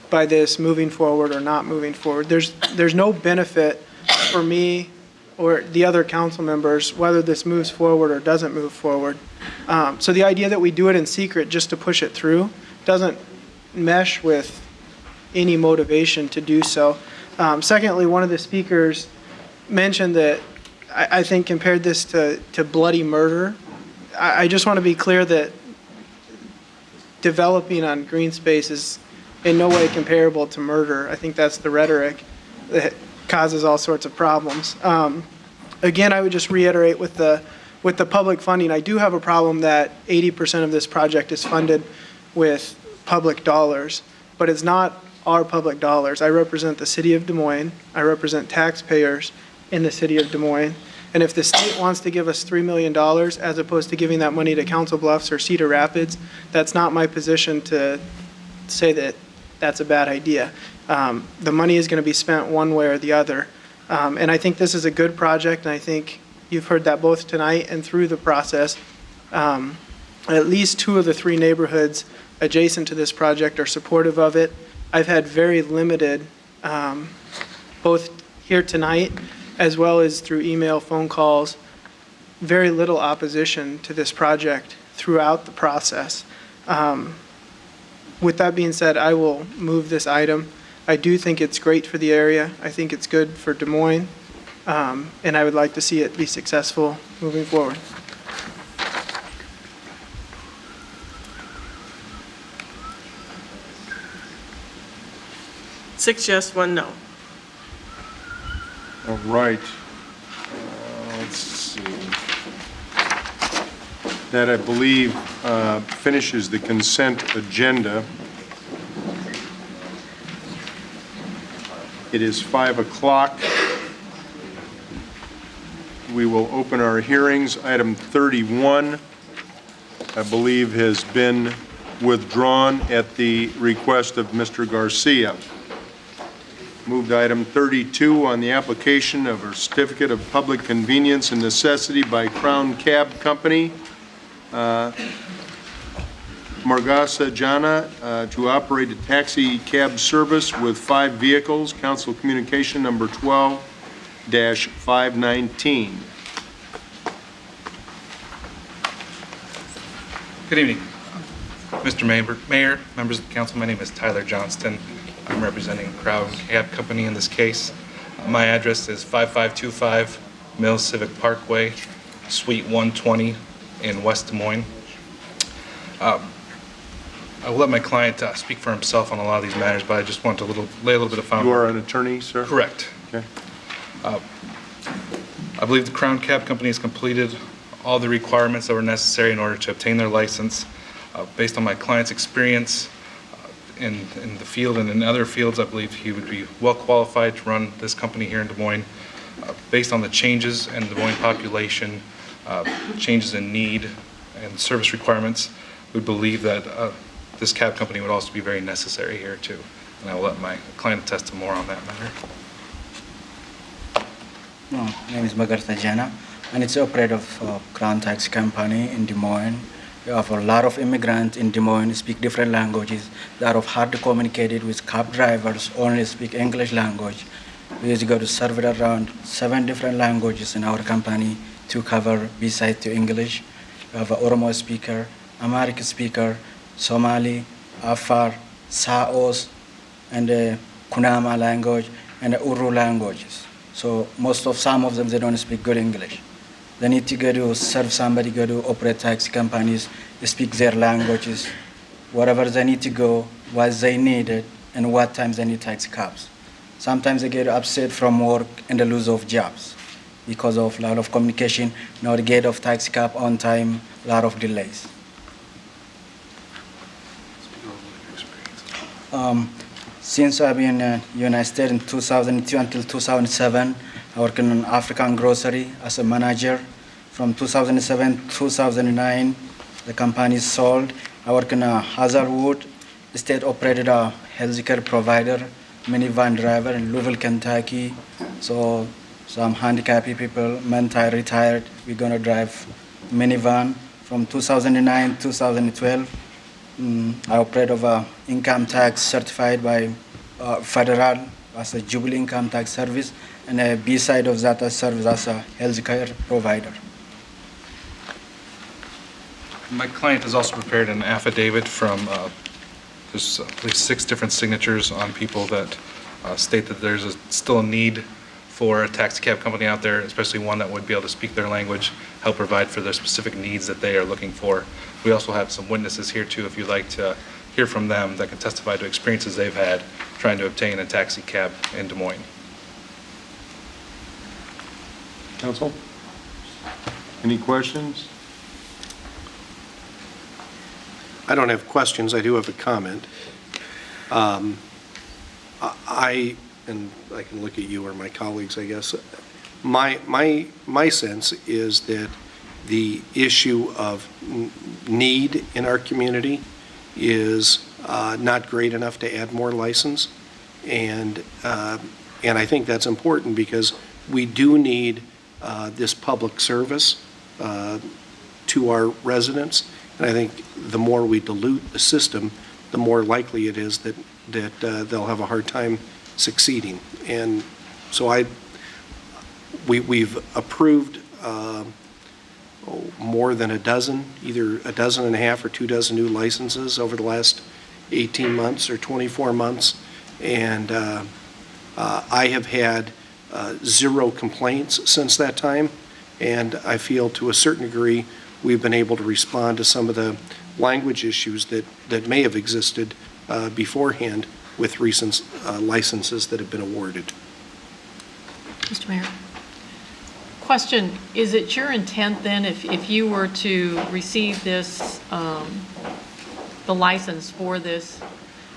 by this moving forward or not moving forward. There's no benefit for me or the other council members whether this moves forward or doesn't move forward. So the idea that we do it in secret just to push it through doesn't mesh with any motivation to do so. Secondly, one of the speakers mentioned that I think compared this to bloody murder. I just want to be clear that developing on green space is in no way comparable to murder. I think that's the rhetoric that causes all sorts of problems. Again, I would just reiterate with the public funding, I do have a problem that 80% of this project is funded with public dollars, but it's not our public dollars. I represent the city of Des Moines. I represent taxpayers in the city of Des Moines. And if the state wants to give us $3 million as opposed to giving that money to Council Bluffs or Cedar Rapids, that's not my position to say that that's a bad idea. The money is going to be spent one way or the other. And I think this is a good project, and I think you've heard that both tonight and through the process. At least 2 of the 3 neighborhoods adjacent to this project are supportive of it. I've had very limited, both here tonight as well as through email, phone calls, very little opposition to this project throughout the process. With that being said, I will move this item. I do think it's great for the area. I think it's good for Des Moines, and I would like to see it be successful moving forward. Six yes, 1 no. All right. Let's see. That, I believe, finishes the consent agenda. It is 5 o'clock. We will open our hearings. Item 31, I believe, has been withdrawn at the request of Mr. Garcia. Move to item 32 on the application of a certificate of public convenience and necessity by Crown Cab Company, Margasa Jana, to operate a taxi cab service with 5 vehicles. Council Communication number 12-519. Good evening, Mr. Mayor, members of the council. My name is Tyler Johnston. I'm representing Crown Cab Company in this case. My address is 5525 Mills Civic Parkway, Suite 120 in West Des Moines. I will let my client speak for himself on a lot of these matters, but I just want to lay a little bit of foundation. You are an attorney, sir? Correct. Okay. I believe the Crown Cab Company has completed all the requirements that were necessary in order to obtain their license. Based on my client's experience in the field and in other fields, I believe he would be well qualified to run this company here in Des Moines. Based on the changes in the Des Moines population, changes in need and service requirements, we believe that this cab company would also be very necessary here too. And I will let my client attest to more on that matter. My name is Magartha Jana, and it's operator of Crown Taxi Company in Des Moines. We have a lot of immigrants in Des Moines speak different languages. They are hard to communicate with. Cab drivers only speak English language. We used to go to serve around 7 different languages in our company to cover besides to English. We have an Oromo speaker, Amharic speaker, Somali, Afar, Saos, and Kunama language, and the Uru languages. So some of them, they don't speak good English. They need to go to serve somebody, go to operate taxi companies, speak their languages, wherever they need to go, what they needed, and what times they need taxi cabs. Sometimes they get upset from work and the lose of jobs because of a lot of communication, not get of taxi cab on time, a lot of delays. Since I've been in the United States in 2002 until 2007, I worked in an African grocery as a manager. From 2007 to 2009, the company sold. I worked in a Hazelwood, state-operated a healthcare provider, minivan driver in Louisville, Kentucky. So some handicapped people, mentally retired, we're going to drive minivan. From 2009 to 2012, I operate over income tax certified by federal as a Jubilee Income Tax Service, and a B-side of that, I serve as a healthcare provider. My client has also prepared an affidavit from, there's at least 6 different signatures on people that state that there's still a need for a taxi cab company out there, especially one that would be able to speak their language, help provide for their specific needs that they are looking for. We also have some witnesses here too, if you'd like to hear from them, that can testify to experiences they've had trying to obtain a taxi cab in Des Moines. Council? Any questions? I don't have questions. I do have a comment. And I can look at you or my colleagues, I guess. My sense is that the issue of need in our community is not great enough to add more license, and I think that's important because we do need this public service to our residents, and I think the more we dilute the system, the more likely it is that they'll have a hard time succeeding. And so we've approved more than a dozen, either a dozen and a half or 2 dozen new licenses over the last 18 months or 24 months, and I have had 0 complaints since that time, and I feel to a certain degree we've been able to respond to some of the language issues that may have existed beforehand with recent licenses that have been awarded. Mr. Mayor. Question, is it your intent then, if you were to receive this, the license for this,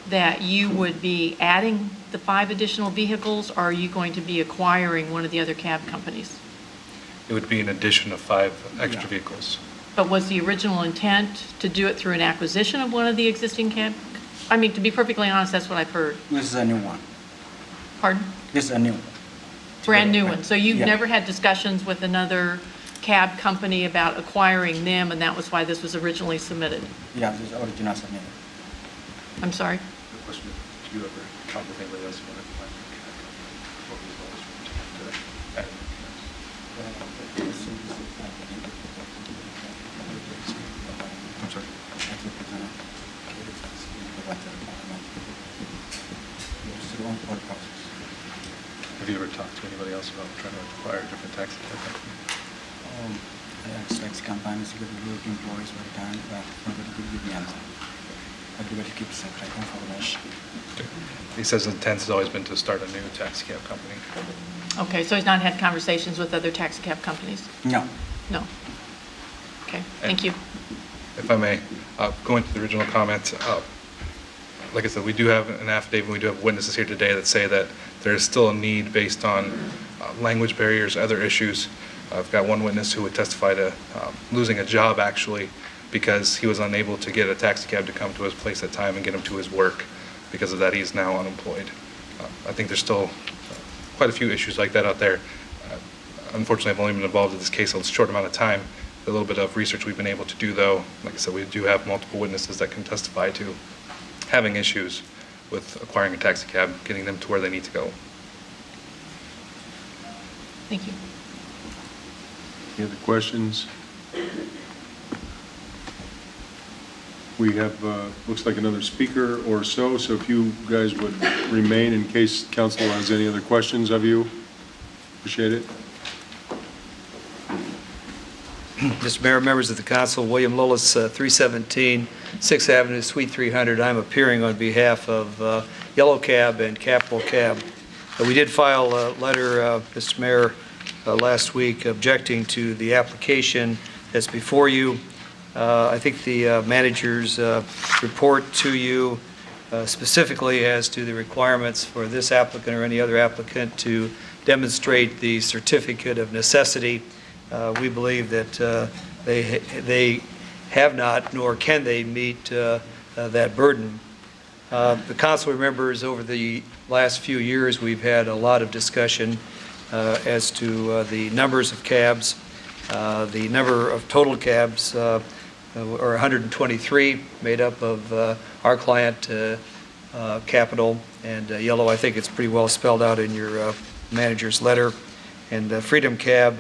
that you would be adding the 5 additional vehicles, or are you going to be acquiring one of the other cab companies? It would be an addition of 5 extra vehicles. But was the original intent to do it through an acquisition of one of the existing cab? I mean, to be perfectly honest, that's what I've heard. This is a new one. Pardon? This is a new one. Brand new one. So you've Yeah. never had discussions with another cab company about acquiring them, and that was why this was originally submitted? Yeah, this is original submitted. I'm sorry? The question is, do you ever talk with anybody else about it? I'm sorry. Have you ever talked to anybody else about trying to acquire a different taxi cab company? Taxi companies give good employees for the time, but nobody could give me answer. Everybody keeps secret information. He says the intent has always been to start a new taxi cab company. Okay, so he's not had conversations with other taxi cab companies? No. No. Okay, thank you. If I may, going to the original comment, like I said, we do have an affidavit, we do have witnesses here today that say that there is still a need based on language barriers, other issues. I've got one witness who would testify to losing a job actually because he was unable to get a taxi cab to come to his place at time and get him to his work. Because of that, he's now unemployed. I think there's still quite a few issues like that out there. Unfortunately, I've only been involved in this case a short amount of time. A little bit of research we've been able to do, though, like I said, we do have multiple witnesses that can testify to having issues with acquiring a taxi cab, getting them to where they need to go. Thank you. Any other questions? We have, looks like another speaker or so if you guys would remain in case council has any other questions of you. Appreciate it. Mr. Mayor, members of the council, William Lillis, 317 6th Avenue, Suite 300. I'm appearing on behalf of Yellow Cab and Capital Cab. We did file a letter, Mr. Mayor, last week objecting to the application that's before you. I think the manager's report to you specifically as to the requirements for this applicant or any other applicant to demonstrate the certificate of necessity. We believe that they have not, nor can they meet that burden. The council remembers over the last few years we've had a lot of discussion as to the numbers of cabs. The number of total cabs are 123, made up of our client, Capital, and Yellow. I think it's pretty well spelled out in your manager's letter. And Freedom Cab,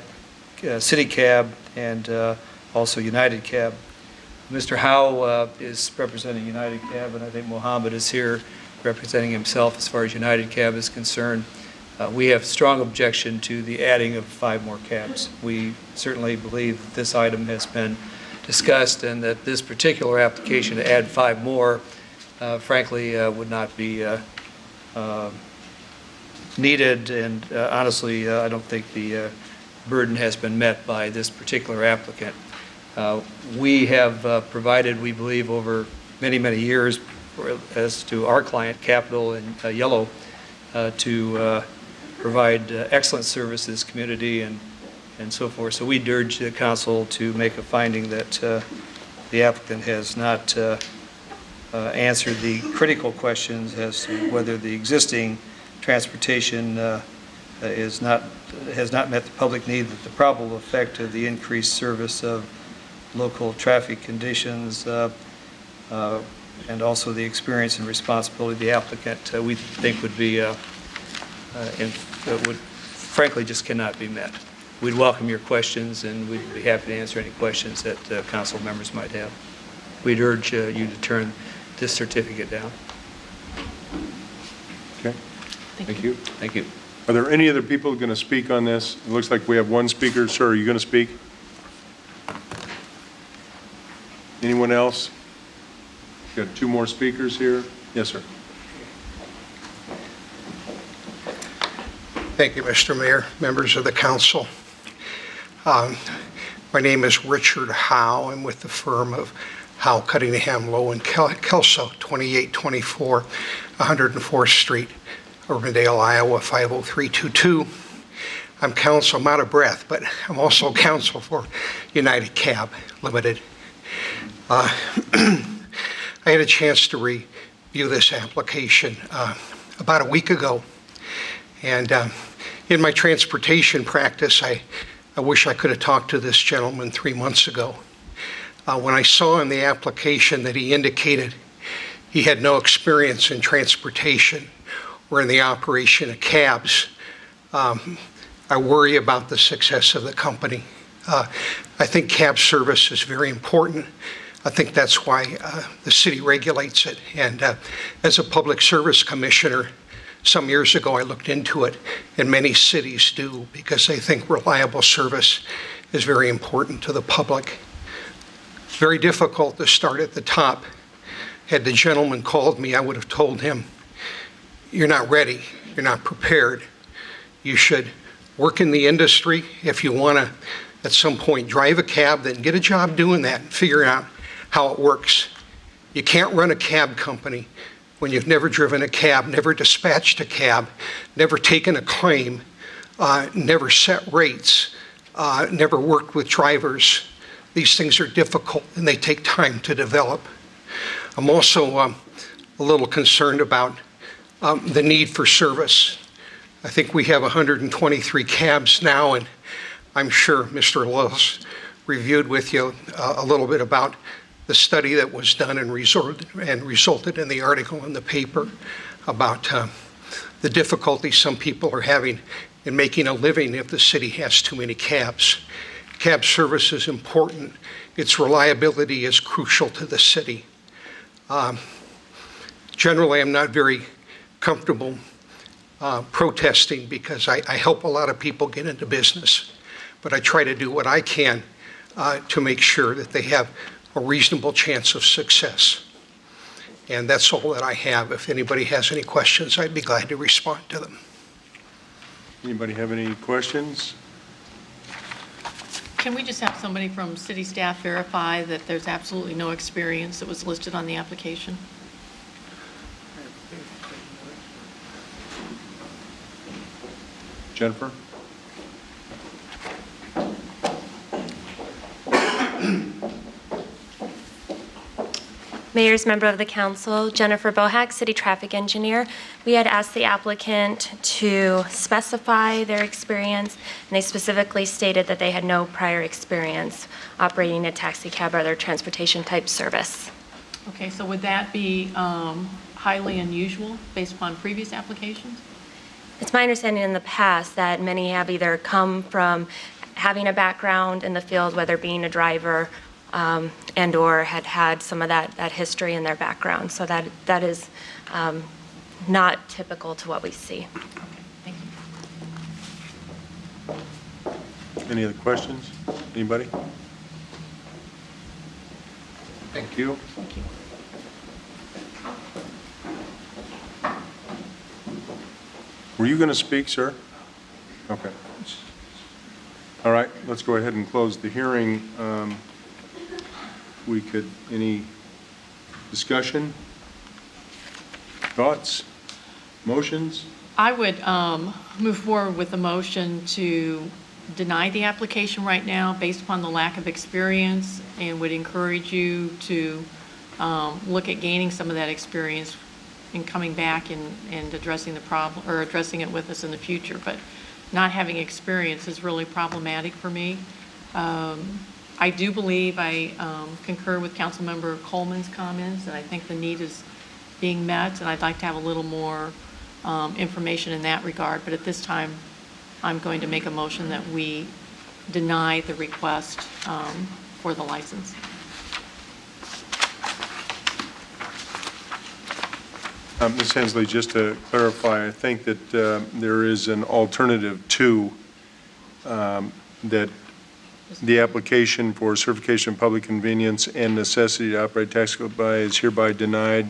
City Cab, and also United Cab. Mr. Howe is representing United Cab, and I think Mohammed is here representing himself as far as United Cab is concerned. We have strong objection to the adding of 5 more cabs. We certainly believe that this item has been discussed and that this particular application to add 5 more, frankly, would not be needed, and honestly, I don't think the burden has been met by this particular applicant. We have provided, we believe, over many, many years as to our client, Capital and Yellow, to provide excellent service to this community and so forth. So we'd urge the council to make a finding that the applicant has not answered the critical questions as to whether the existing transportation has not met the public need, that the probable effect of the increased service of local traffic conditions and also the experience and responsibility of the applicant we think would be would frankly just cannot be met. We'd welcome your questions and we'd be happy to answer any questions that council members might have. We'd urge you to turn this certificate down. Okay. Thank you. Thank you. Are there any other people going to speak on this? It looks like we have one speaker. Sir, are you going to speak? Anyone else? Got 2 more speakers here. Yes, sir. Thank you, Mr. Mayor, members of the council. My name is Richard Howe. I'm with the firm of Howe, Cunningham, Lowe, and Kelso, 2824 104th Street, Urbandale, Iowa, 50322. I'm counsel, I'm out of breath, but I'm also counsel for United Cab Limited. I had a chance to review this application about a week ago, And in my transportation practice, I wish I could have talked to this gentleman 3 months ago. When I saw in the application that he indicated he had no experience in transportation or in the operation of cabs, I worry about the success of the company. I think cab service is very important. I think that's why the city regulates it. And as a public service commissioner, some years ago I looked into it, and many cities do, because they think reliable service is very important to the public. Very difficult to start at the top. Had the gentleman called me, I would have told him, you're not ready, you're not prepared. You should work in the industry. If you want to, at some point, drive a cab, then get a job doing that and figure out how it works. You can't run a cab company when you've never driven a cab, never dispatched a cab, never taken a claim, never set rates, never worked with drivers. These things are difficult and they take time to develop. I'm also a little concerned about the need for service. I think we have 123 cabs now, and I'm sure Mr. Lewis reviewed with you a little bit about the study that was done and resulted in the article in the paper about the difficulty some people are having in making a living if the city has too many cabs. Cab service is important. Its reliability is crucial to the city. Generally, I'm not very comfortable protesting because I help a lot of people get into business, but I try to do what I can to make sure that they have a reasonable chance of success. And that's all that I have. If anybody has any questions, I'd be glad to respond to them. Anybody have any questions? Can we just have somebody from city staff verify that there's absolutely no experience that was listed on the application? Jennifer? Mayor's member of the council, Jennifer Bohack, city traffic engineer. We had asked the applicant to specify their experience, and they specifically stated that they had no prior experience operating a taxi cab or other transportation type service. Okay, so would that be highly unusual based upon previous applications? It's my understanding in the past that many have either come from having a background in the field, whether being a driver and or had had some of that history in their background. So that is not typical to what we see. Okay, thank you. Any other questions? Anybody? Thank you. Thank you. Were you going to speak, sir? Okay. All right, let's go ahead and close the hearing. Any discussion? Thoughts? Motions? I would move forward with a motion to deny the application right now based upon the lack of experience, and would encourage you to look at gaining some of that experience and coming back and addressing the problem, or addressing it with us in the future. But not having experience is really problematic for me. I do believe I concur with Councilmember Coleman's comments, and I think the need is being met, and I'd like to have a little more information in that regard. But at this time, I'm going to make a motion that we deny the request for the license. Ms. Hensley, just to clarify, I think that there is an alternative to that the application for certification of public convenience and necessity to operate taxi cab is hereby denied,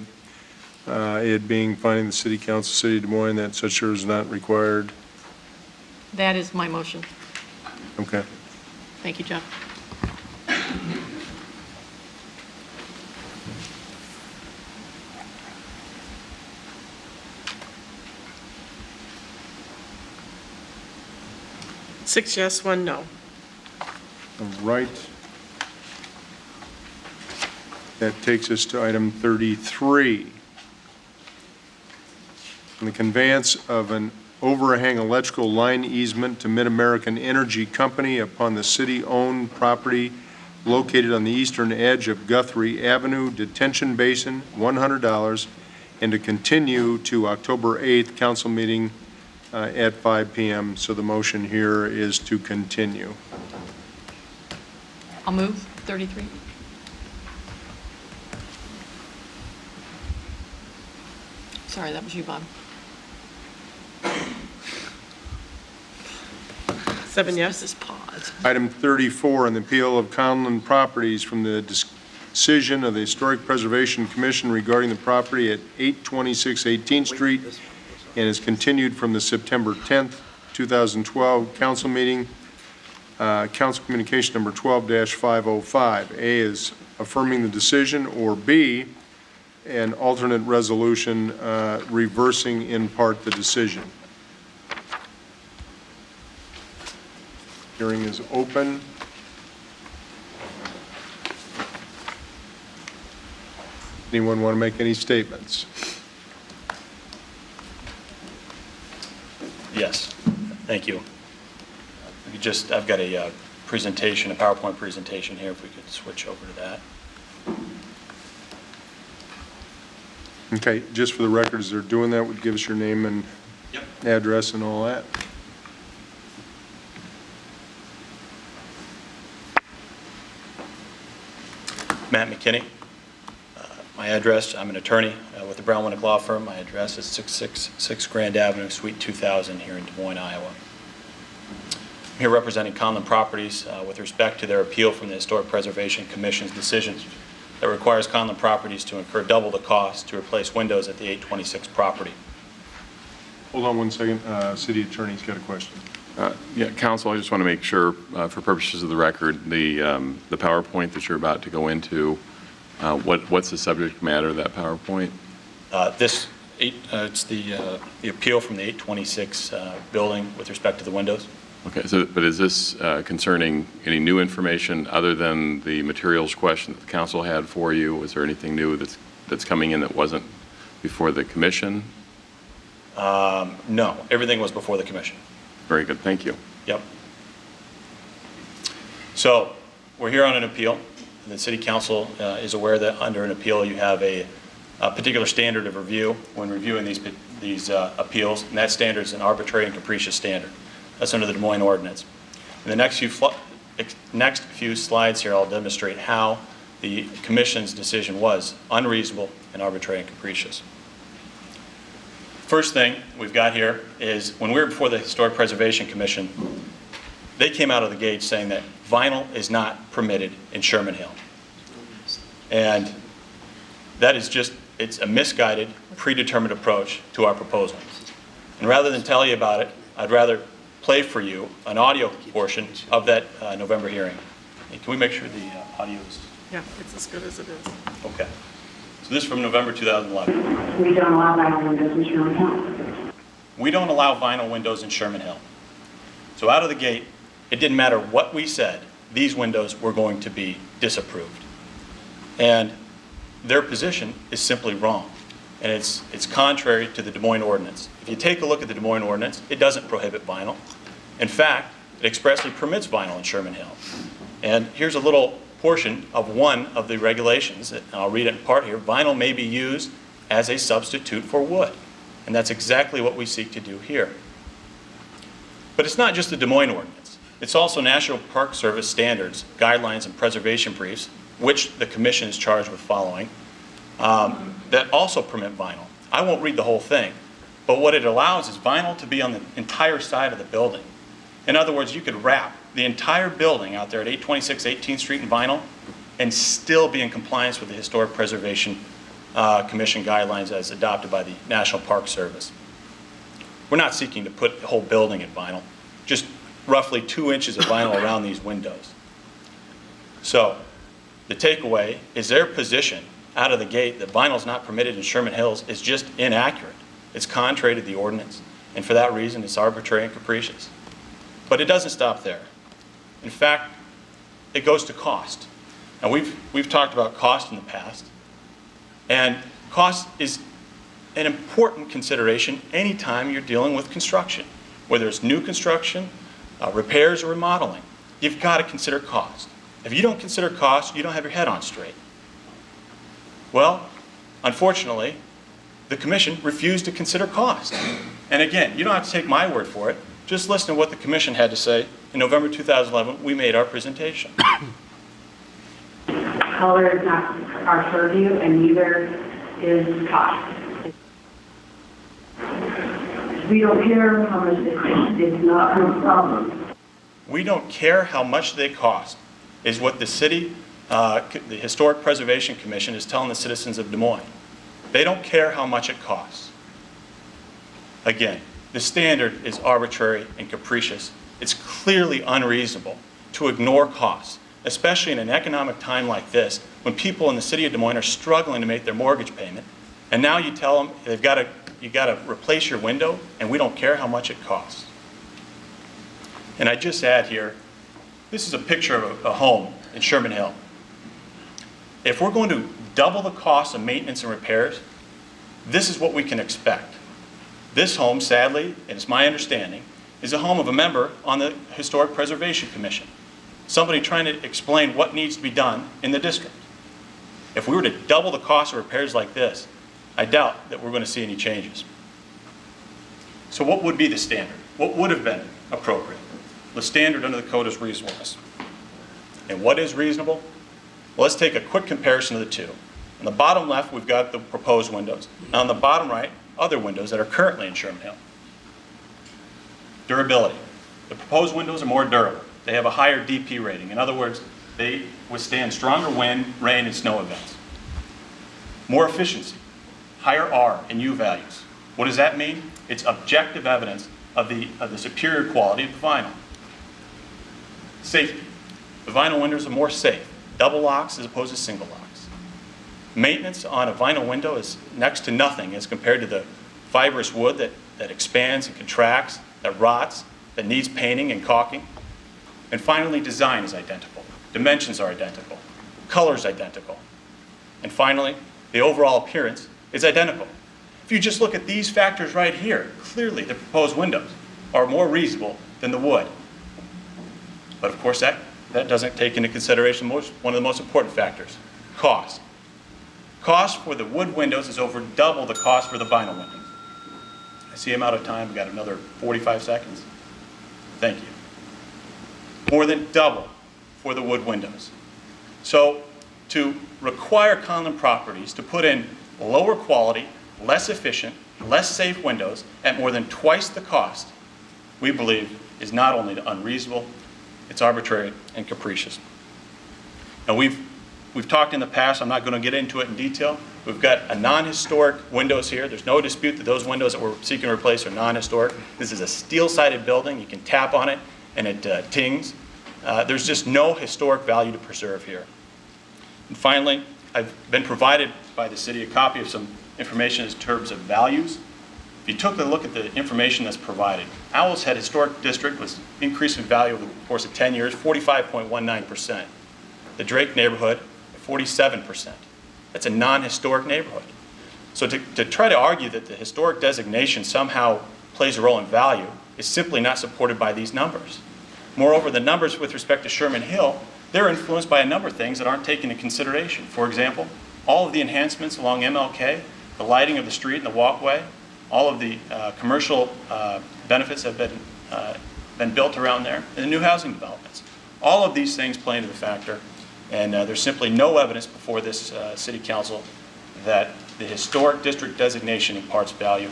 it being finding the City Council, City of Des Moines, that such service is not required. That is my motion. Okay. Thank you, Jeff. Six yes, one no. All right. That takes us to item 33. On the conveyance of an overhang electrical line easement to Mid-American Energy Company upon the city-owned property located on the eastern edge of Guthrie Avenue Detention Basin, $100, and to continue to October 8th council meeting at 5 p.m. So the motion here is to continue. I'll move 33. Sorry, that was you, Bob. 7 yes. Just pause. Item 34, on the appeal of Conlon Properties from the decision of the Historic Preservation Commission regarding the property at 826 18th Street, and is continued from the September 10th, 2012 council meeting. Council communication number 12-505. A is affirming the decision, or B, an alternate resolution reversing in part the decision. Hearing is open. Anyone want to make any statements? Yes, thank you. I've got a presentation, a PowerPoint presentation here, if we could switch over to that. Okay, just for the record, as they're doing that, would give us your name and address and all that. Matt McKinney. My address, I'm an attorney with the Brown Winnick Law Firm. My address is 666 Grand Avenue, Suite 2000 here in Des Moines, Iowa. I'm here representing Conlon Properties with respect to their appeal from the Historic Preservation Commission's decision that requires Conlon Properties to incur double the cost to replace windows at the 826 property. Hold on one second. City Attorney's got a question. Yeah, Council, I just want to make sure, for purposes of the record, the PowerPoint that you're about to go into, what's the subject matter of that PowerPoint? It's the appeal from the 826 building with respect to the windows. Okay, so, but is this concerning any new information other than the materials question that the Council had for you? Was there anything new that's coming in that wasn't before the Commission? No, everything was before the Commission. Very good, thank you. Yep. So we're here on an appeal. The City Council is aware that under an appeal you have a particular standard of review when reviewing these appeals, and that standard is an arbitrary and capricious standard. That's under the Des Moines ordinance. In the next few slides here, I'll demonstrate how the Commission's decision was unreasonable and arbitrary and capricious. First thing we've got here is when we were before the Historic Preservation Commission, they came out of the gate saying that vinyl is not permitted in Sherman Hill. And that is just, it's a misguided, predetermined approach to our proposal. And rather than tell you about it, I'd rather play for you an audio portion of that November hearing. Can we make sure the audio is? Yeah, it's as good as it is. Okay. So this is from November 2011. We don't allow vinyl windows in Sherman Hill. We don't allow vinyl windows in Sherman Hill. So out of the gate, it didn't matter what we said, these windows were going to be disapproved. And their position is simply wrong. And it's contrary to the Des Moines ordinance. If you take a look at the Des Moines ordinance, it doesn't prohibit vinyl. In fact, it expressly permits vinyl in Sherman Hill. And here's a little portion of one of the regulations, and I'll read it in part here. Vinyl may be used as a substitute for wood. And that's exactly what we seek to do here. But it's not just the Des Moines ordinance. It's also National Park Service standards, guidelines, and preservation briefs, which the Commission is charged with following, that also permit vinyl. I won't read the whole thing, but what it allows is vinyl to be on the entire side of the building. In other words, you could wrap the entire building out there at 826 18th Street in vinyl and still be in compliance with the Historic Preservation Commission guidelines as adopted by the National Park Service. We're not seeking to put the whole building in vinyl, just roughly 2 inches of vinyl around these windows. So the takeaway is their position out of the gate that vinyl is not permitted in Sherman Hills is just inaccurate. It's contrary to the ordinance, and for that reason it's arbitrary and capricious. But it doesn't stop there. In fact, it goes to cost. Now we've talked about cost in the past, and cost is an important consideration anytime you're dealing with construction, whether it's new construction, repairs, or remodeling. You've got to consider cost. If you don't consider cost, you don't have your head on straight. Well, unfortunately, the commission refused to consider cost. And again, you don't have to take my word for it. Just listen to what the commission had to say in November 2011. We made our presentation. Color is not our purview, and neither is cost. We don't care how much they cost. It's not our problem. We don't care how much they cost, is what the city, the Historic Preservation Commission is telling the citizens of Des Moines. They don't care how much it costs. Again, the standard is arbitrary and capricious. It's clearly unreasonable to ignore costs, especially in an economic time like this, when people in the city of Des Moines are struggling to make their mortgage payment, and now you tell them you got to replace your window, and we don't care how much it costs. And I just add here, this is a picture of a home in Sherman Hill. If we're going to double the cost of maintenance and repairs, this is what we can expect. This home, sadly, and it's my understanding, is a home of a member on the Historic Preservation Commission, somebody trying to explain what needs to be done in the district. If we were to double the cost of repairs like this, I doubt that we're going to see any changes. So what would be the standard? What would have been appropriate? The standard under the code is reasonableness. And what is reasonable? Well, let's take a quick comparison of the two. On the bottom left, we've got the proposed windows. Now on the bottom right, other windows that are currently in Sherman Hill. Durability. The proposed windows are more durable. They have a higher DP rating. In other words, they withstand stronger wind, rain, and snow events. More efficiency. Higher R and U values. What does that mean? It's objective evidence of the superior quality of the vinyl. Safety. The vinyl windows are more safe. Double locks as opposed to single locks. Maintenance on a vinyl window is next to nothing as compared to the fibrous wood that expands and contracts, that rots, that needs painting and caulking. And finally, design is identical. Dimensions are identical. Color is identical. And finally, the overall appearance is identical. If you just look at these factors right here, clearly the proposed windows are more reasonable than the wood. But of course, that doesn't take into consideration one of the most important factors, cost. Cost for the wood windows is over double the cost for the vinyl windows. I see I'm out of time. We've got another 45 seconds. Thank you. More than double for the wood windows. So to require Conlon Properties to put in lower quality, less efficient, less safe windows at more than twice the cost, we believe is not only unreasonable, it's arbitrary and capricious. Now we've talked in the past, I'm not going to get into it in detail. We've got a non-historic windows here. There's no dispute that those windows that we're seeking to replace are non-historic. This is a steel-sided building. You can tap on it and it tings. There's just no historic value to preserve here. And finally, I've been provided by the city a copy of some information in terms of values. If you took a look at the information that's provided, Owl's Head Historic District was increased in value over the course of 10 years, 45.19%. The Drake neighborhood, 47%. That's a non-historic neighborhood. So to try to argue that the historic designation somehow plays a role in value is simply not supported by these numbers. Moreover, the numbers with respect to Sherman Hill, they're influenced by a number of things that aren't taken into consideration. For example, all of the enhancements along MLK, the lighting of the street and the walkway, all of the commercial benefits have been built around there, and the new housing developments. All of these things play into the factor, and there's simply no evidence before this City Council that the historic district designation imparts value.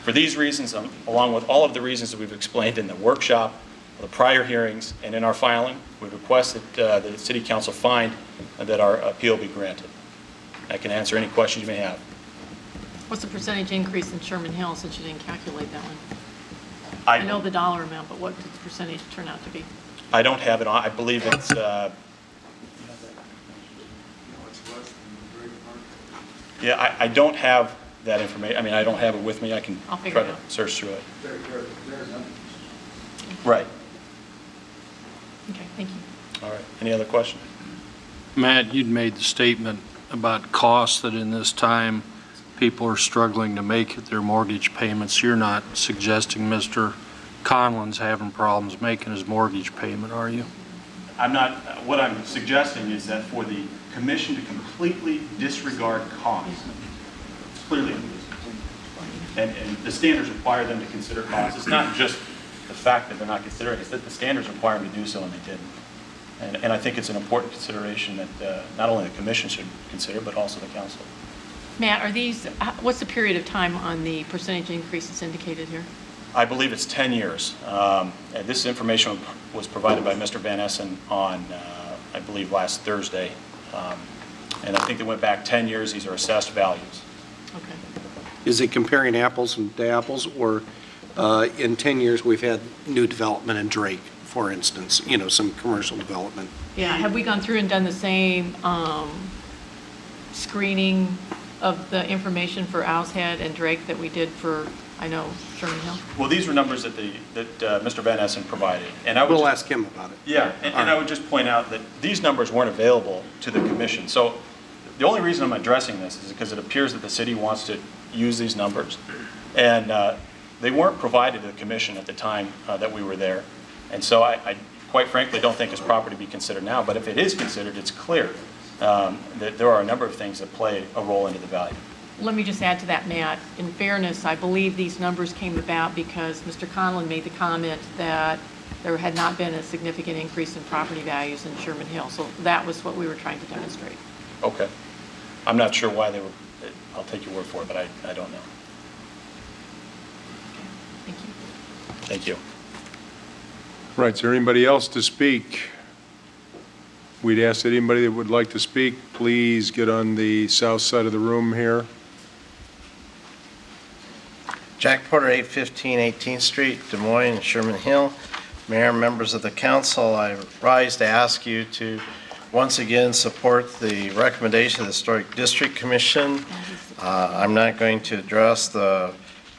For these reasons, along with all of the reasons that we've explained in the workshop, the prior hearings, and in our filing, we request that the City Council find that our appeal be granted. I can answer any questions you may have. What's the percentage increase in Sherman Hill, since you didn't calculate that one? I know the dollar amount, but what did the percentage turn out to be? I don't have it on. I believe it's... yeah, I don't have that information. I mean, I don't have it with me. I can try to search through it. Right. Okay, thank you. All right. Any other questions? Matt, you'd made the statement about costs that in this time people are struggling to make their mortgage payments. You're not suggesting Mr. Conlon's having problems making his mortgage payment, are you? I'm not, what I'm suggesting is that for the commission to completely disregard costs, it's clearly unreasonable. And the standards require them to consider costs. It's not just the fact that they're not considering it, it's that the standards require them to do so and they didn't. And I think it's an important consideration that not only the commission should consider, but also the council. Matt, are these, what's the period of time on the percentage increase that's indicated here? I believe it's 10 years. And this information was provided by Mr. Van Essen on, I believe, last Thursday. And I think they went back 10 years. These are assessed values. Okay. Is it comparing apples to apples, or in 10 years we've had new development in Drake, for instance, you know, some commercial development? Yeah, have we gone through and done the same screening of the information for Owl's Head and Drake that we did for, I know, Sherman Hill? Well, these were numbers that Mr. Van Essen provided. And We'll ask him about it. Yeah, and I would just point out that these numbers weren't available to the commission. So the only reason I'm addressing this is because it appears that the city wants to use these numbers. And they weren't provided to the commission at the time that we were there. And so I quite frankly don't think it's proper to be considered now. But if it is considered, it's clear that there are a number of things that play a role into the value. Let me just add to that, Matt. In fairness, I believe these numbers came about because Mr. Conlon made the comment that there had not been a significant increase in property values in Sherman Hill. So that was what we were trying to demonstrate. Okay. I'm not sure why they were, I'll take your word for it, but I don't know. Thank you. Thank you. Right, is there anybody else to speak? We'd ask that anybody that would like to speak, please get on the south side of the room here. Jack Porter, 815 18th Street, Des Moines, Sherman Hill. Mayor, members of the council, I rise to ask you to once again support the recommendation of the Historic District Commission. I'm not going to address the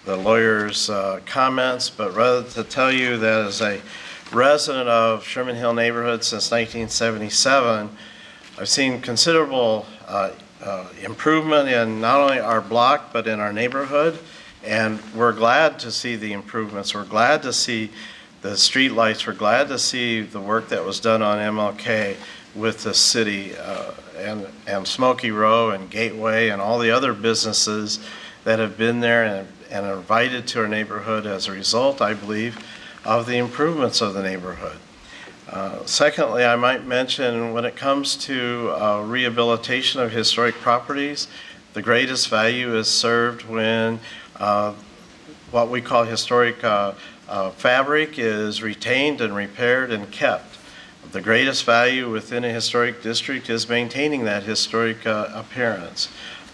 lawyer's comments, but rather to tell you that as a resident of Sherman Hill neighborhood since 1977, I've seen considerable improvement in not only our block, but in our neighborhood. And we're glad to see the improvements. We're glad to see the street lights. We're glad to see the work that was done on MLK with the city and Smoky Row and Gateway and all the other businesses that have been there and are invited to our neighborhood as a result, I believe, of the improvements of the neighborhood. Secondly, I might mention when it comes to rehabilitation of historic properties, the greatest value is served when what we call historic fabric is retained and repaired and kept. The greatest value within a historic district is maintaining that historic appearance.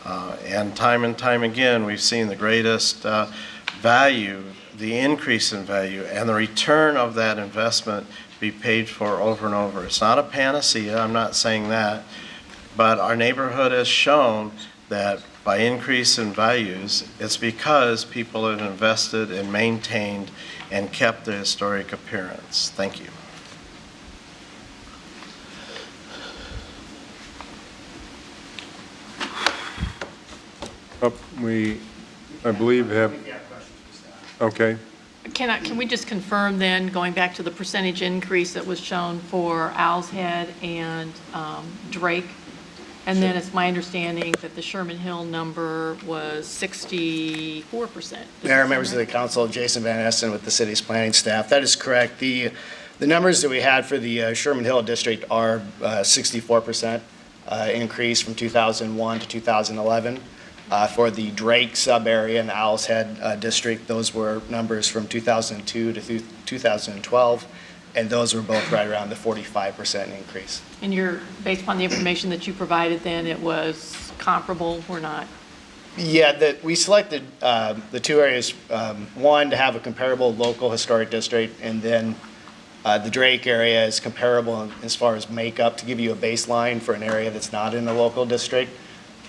And time again, we've seen the greatest value, the increase in value, and the return of that investment be paid for over and over. It's not a panacea, I'm not saying that, but our neighborhood has shown that by increase in values, it's because people have invested and maintained and kept the historic appearance. Thank you. I believe have, okay. Can we just confirm then, going back to the percentage increase that was shown for Owl's Head and Drake? And then it's my understanding that the Sherman Hill number was 64%. Mayor, members of the council, Jason Van Essen with the city's planning staff. That is correct. The numbers that we had for the Sherman Hill district are 64% increase from 2001 to 2011. For the Drake sub-area and the Owl's Head district, those were numbers from 2002 to 2012, and those were both right around the 45% increase. And based upon the information that you provided then, it was comparable or not? Yeah, we selected the two areas, one to have a comparable local historic district, and then the Drake area is comparable as far as makeup to give you a baseline for an area that's not in the local district.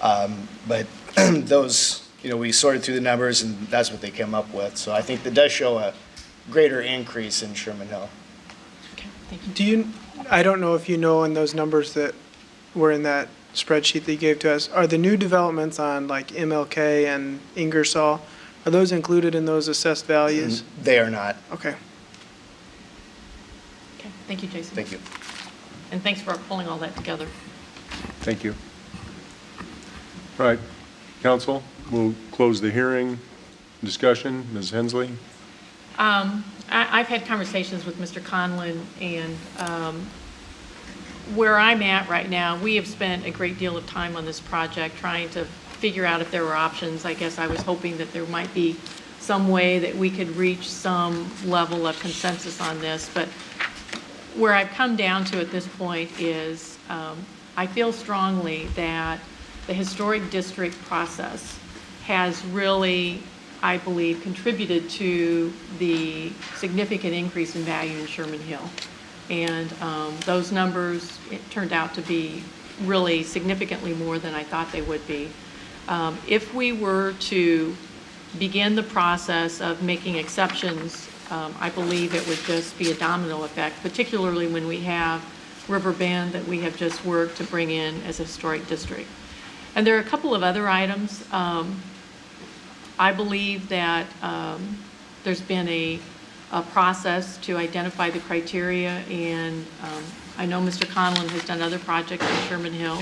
But those, we sorted through the numbers and that's what they came up with. So I think that does show a greater increase in Sherman Hill. Okay, thank you. I don't know if you know in those numbers that were in that spreadsheet that you gave to us, are the new developments on like MLK and Ingersoll, are those included in those assessed values? They are not. Okay. Okay, thank you, Jason. Thank you. And thanks for pulling all that together. Thank you. All right, council, we'll close the hearing. Discussion, Ms. Hensley? I've had conversations with Mr. Conlon, and where I'm at right now, we have spent a great deal of time on this project trying to figure out if there were options. I guess I was hoping that there might be some way that we could reach some level of consensus on this, but where I've come down to at this point is I feel strongly that the historic district process has really, I believe, contributed to the significant increase in value in Sherman Hill. And those numbers, it turned out to be really significantly more than I thought they would be. If we were to begin the process of making exceptions, I believe it would just be a domino effect, particularly when we have River Bend that we have just worked to bring in as a historic district. And there are a couple of other items. I believe that there's been a process to identify the criteria, and I know Mr. Conlon has done other projects in Sherman Hill,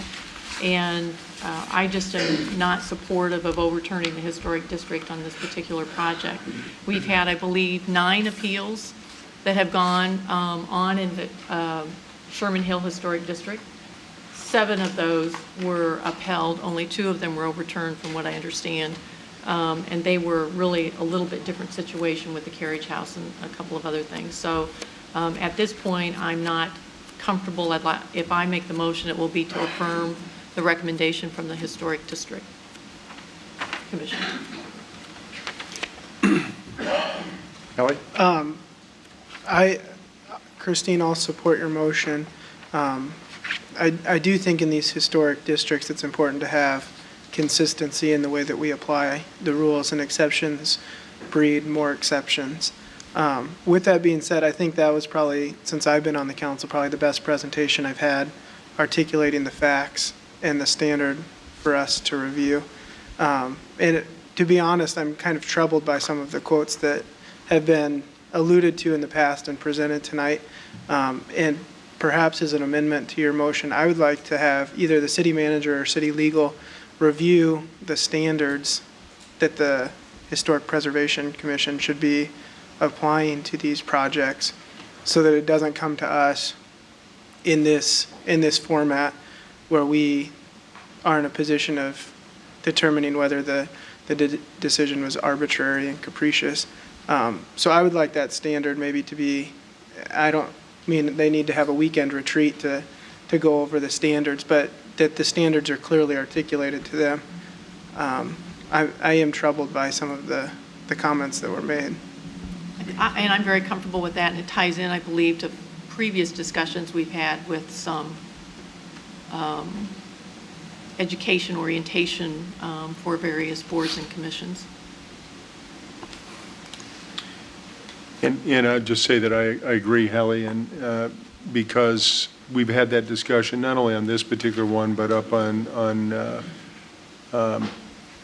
and I just am not supportive of overturning the historic district on this particular project. We've had, I believe, 9 appeals that have gone on in the Sherman Hill Historic District. 7 of those were upheld, only 2 of them were overturned from what I understand. And they were really a little bit different situation with the carriage house and a couple of other things. So at this point, I'm not comfortable. If I make the motion, it will be to affirm the recommendation from the Historic District Commission. Kelly? Christine, I'll support your motion. I do think in these historic districts, it's important to have consistency in the way that we apply the rules, and exceptions breed more exceptions. With that being said, I think that was probably, since I've been on the council, probably the best presentation I've had articulating the facts and the standard for us to review. To be honest, I'm kind of troubled by some of the quotes that have been alluded to in the past and presented tonight. And perhaps as an amendment to your motion, I would like to have either the city manager or city legal review the standards that the Historic Preservation Commission should be applying to these projects, so that it doesn't come to us in this format where we are in a position of determining whether the decision was arbitrary and capricious. So I would like that standard maybe to be, I don't mean they need to have a weekend retreat to go over the standards, but that the standards are clearly articulated to them. I am troubled by some of the comments that were made. And I'm very comfortable with that, and it ties in, I believe, to previous discussions we've had with some education orientation for various boards and commissions. And I'd just say that I agree, Hallie, and because we've had that discussion not only on this particular one, but up on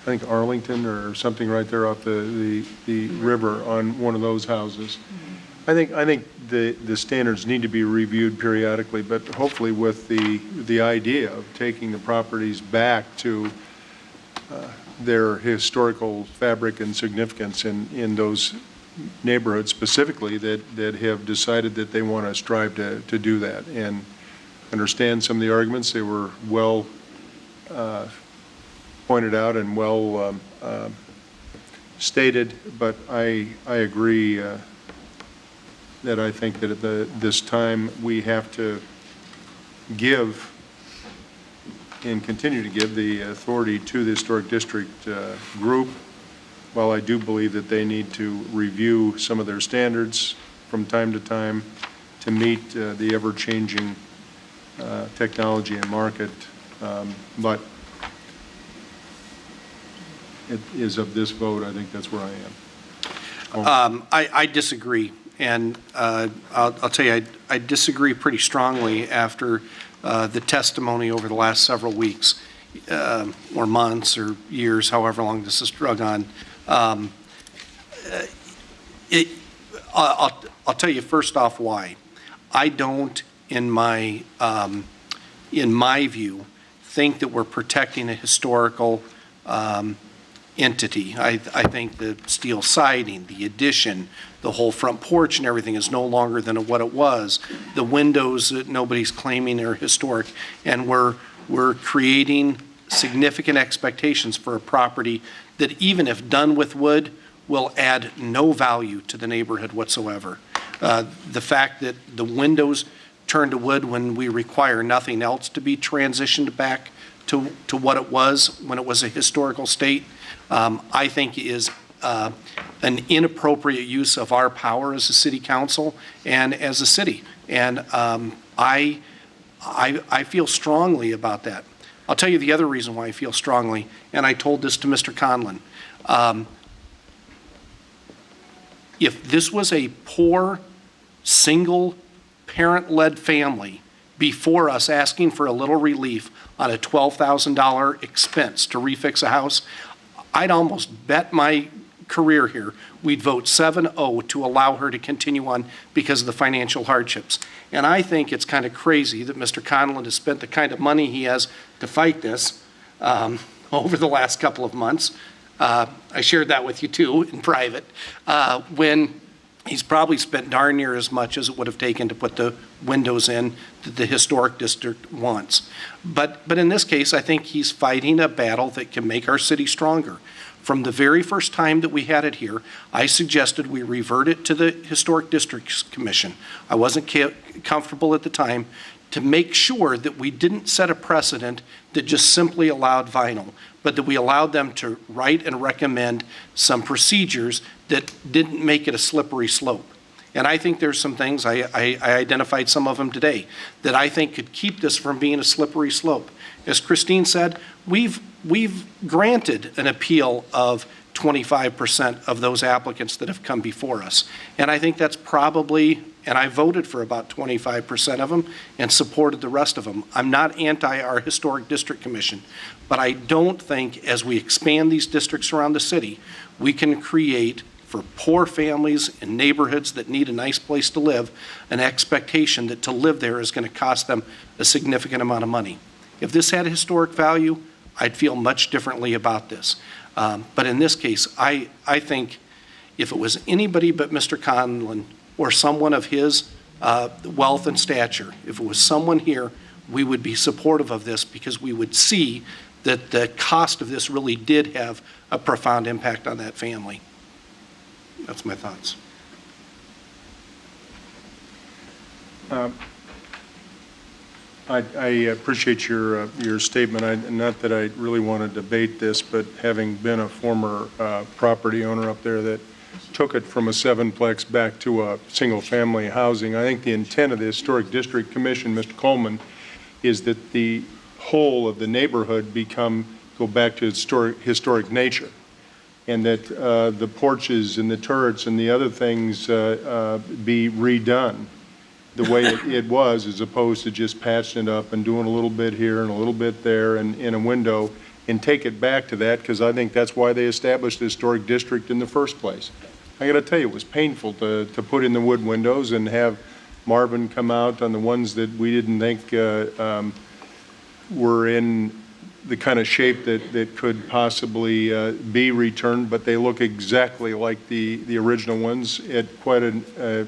I think Arlington or something right there off the river on one of those houses. I think the standards need to be reviewed periodically, but hopefully with the idea of taking the properties back to their historical fabric and significance in those neighborhoods specifically that have decided that they want to strive to do that, and understand some of the arguments. They were well pointed out and well stated, but I agree that I think that at this time we have to give and continue to give the authority to the Historic District group. While I do believe that they need to review some of their standards from time to time to meet the ever-changing technology and market, but it is of this vote, I think that's where I am. I disagree, and I'll tell you, I disagree pretty strongly after the testimony over the last several weeks, or months, or years, however long this has drug on. I'll tell you first off why. I don't, in my view, think that we're protecting a historical entity. I think the steel siding, the addition, the whole front porch and everything is no longer than what it was. The windows that nobody's claiming are historic, and we're creating significant expectations for a property that, even if done with wood, will add no value to the neighborhood whatsoever. The fact that the windows turn to wood when we require nothing else to be transitioned back to what it was when it was a historical state, I think is an inappropriate use of our power as a city council and as a city. And I feel strongly about that. I'll tell you the other reason why I feel strongly, and I told this to Mr. Conlon. If this was a poor, single, parent-led family before us asking for a little relief on a $12,000 expense to refix a house, I'd almost bet my career here we'd vote 7-0 to allow her to continue on because of the financial hardships. And I think it's kind of crazy that Mr. Conlon has spent the kind of money he has to fight this over the last couple of months. I shared that with you too in private, when he's probably spent darn near as much as it would have taken to put the windows in that the historic district wants. But in this case, I think he's fighting a battle that can make our city stronger. From the very first time that we had it here, I suggested we revert it to the Historic Districts Commission. I wasn't comfortable at the time, to make sure that we didn't set a precedent that just simply allowed vinyl, but that we allowed them to write and recommend some procedures that didn't make it a slippery slope. And I think there's some things, I identified some of them today, that I think could keep this from being a slippery slope. As Christine said, we've granted an appeal of 25% of those applicants that have come before us. And I think that's probably, and I voted for about 25% of them and supported the rest of them. I'm not anti our Historic District Commission, but I don't think as we expand these districts around the city, we can create for poor families in neighborhoods that need a nice place to live an expectation that to live there is going to cost them a significant amount of money. If this had a historic value, I'd feel much differently about this. But in this case, I think if it was anybody but Mr. Conlon or someone of his wealth and stature, if it was someone here, we would be supportive of this because we would see that the cost of this really did have a profound impact on that family. That's my thoughts. I appreciate your statement. Not that I really want to debate this, but having been a former property owner up there that took it from a sevenplex back to a single-family housing, I think the intent of the Historic District Commission, Mr. Coleman, is that the whole of the neighborhood go back to historic nature, and that the porches and the turrets and the other things be redone the way it was, as opposed to just patching it up and doing a little bit here and a little bit there and in a window, and take it back to that, because I think that's why they established the historic district in the first place. I got to tell you, it was painful to put in the wood windows and have Marvin come out on the ones that we didn't think were in the kind of shape that could possibly be returned, but they look exactly like the original ones at quite an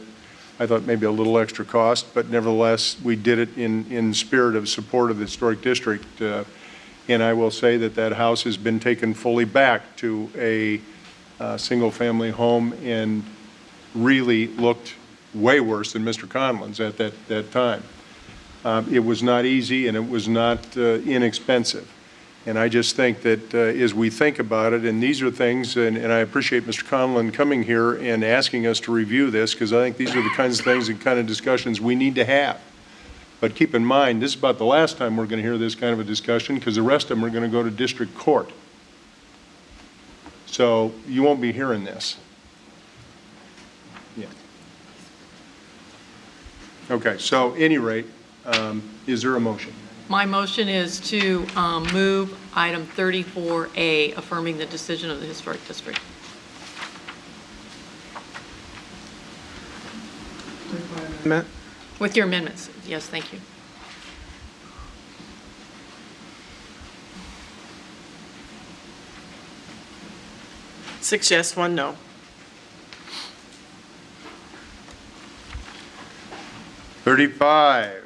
I thought maybe a little extra cost, but nevertheless, we did it in spirit of support of the historic district. And I will say that house has been taken fully back to a single-family home and really looked way worse than Mr. Conlon's at that time. It was not easy, and it was not inexpensive. And I just think that as we think about it, and these are things, and I appreciate Mr. Conlon coming here and asking us to review this, because I think these are the kinds of things and kind of discussions we need to have. But keep in mind, this is about the last time we're going to hear this kind of a discussion, because the rest of them are going to go to district court. So you won't be hearing this. Yeah. Okay, so at any rate, Is there a motion? My motion is to move item 34A, affirming the decision of the Historic District. With your amendments, yes, thank you. Six yes, one no. $35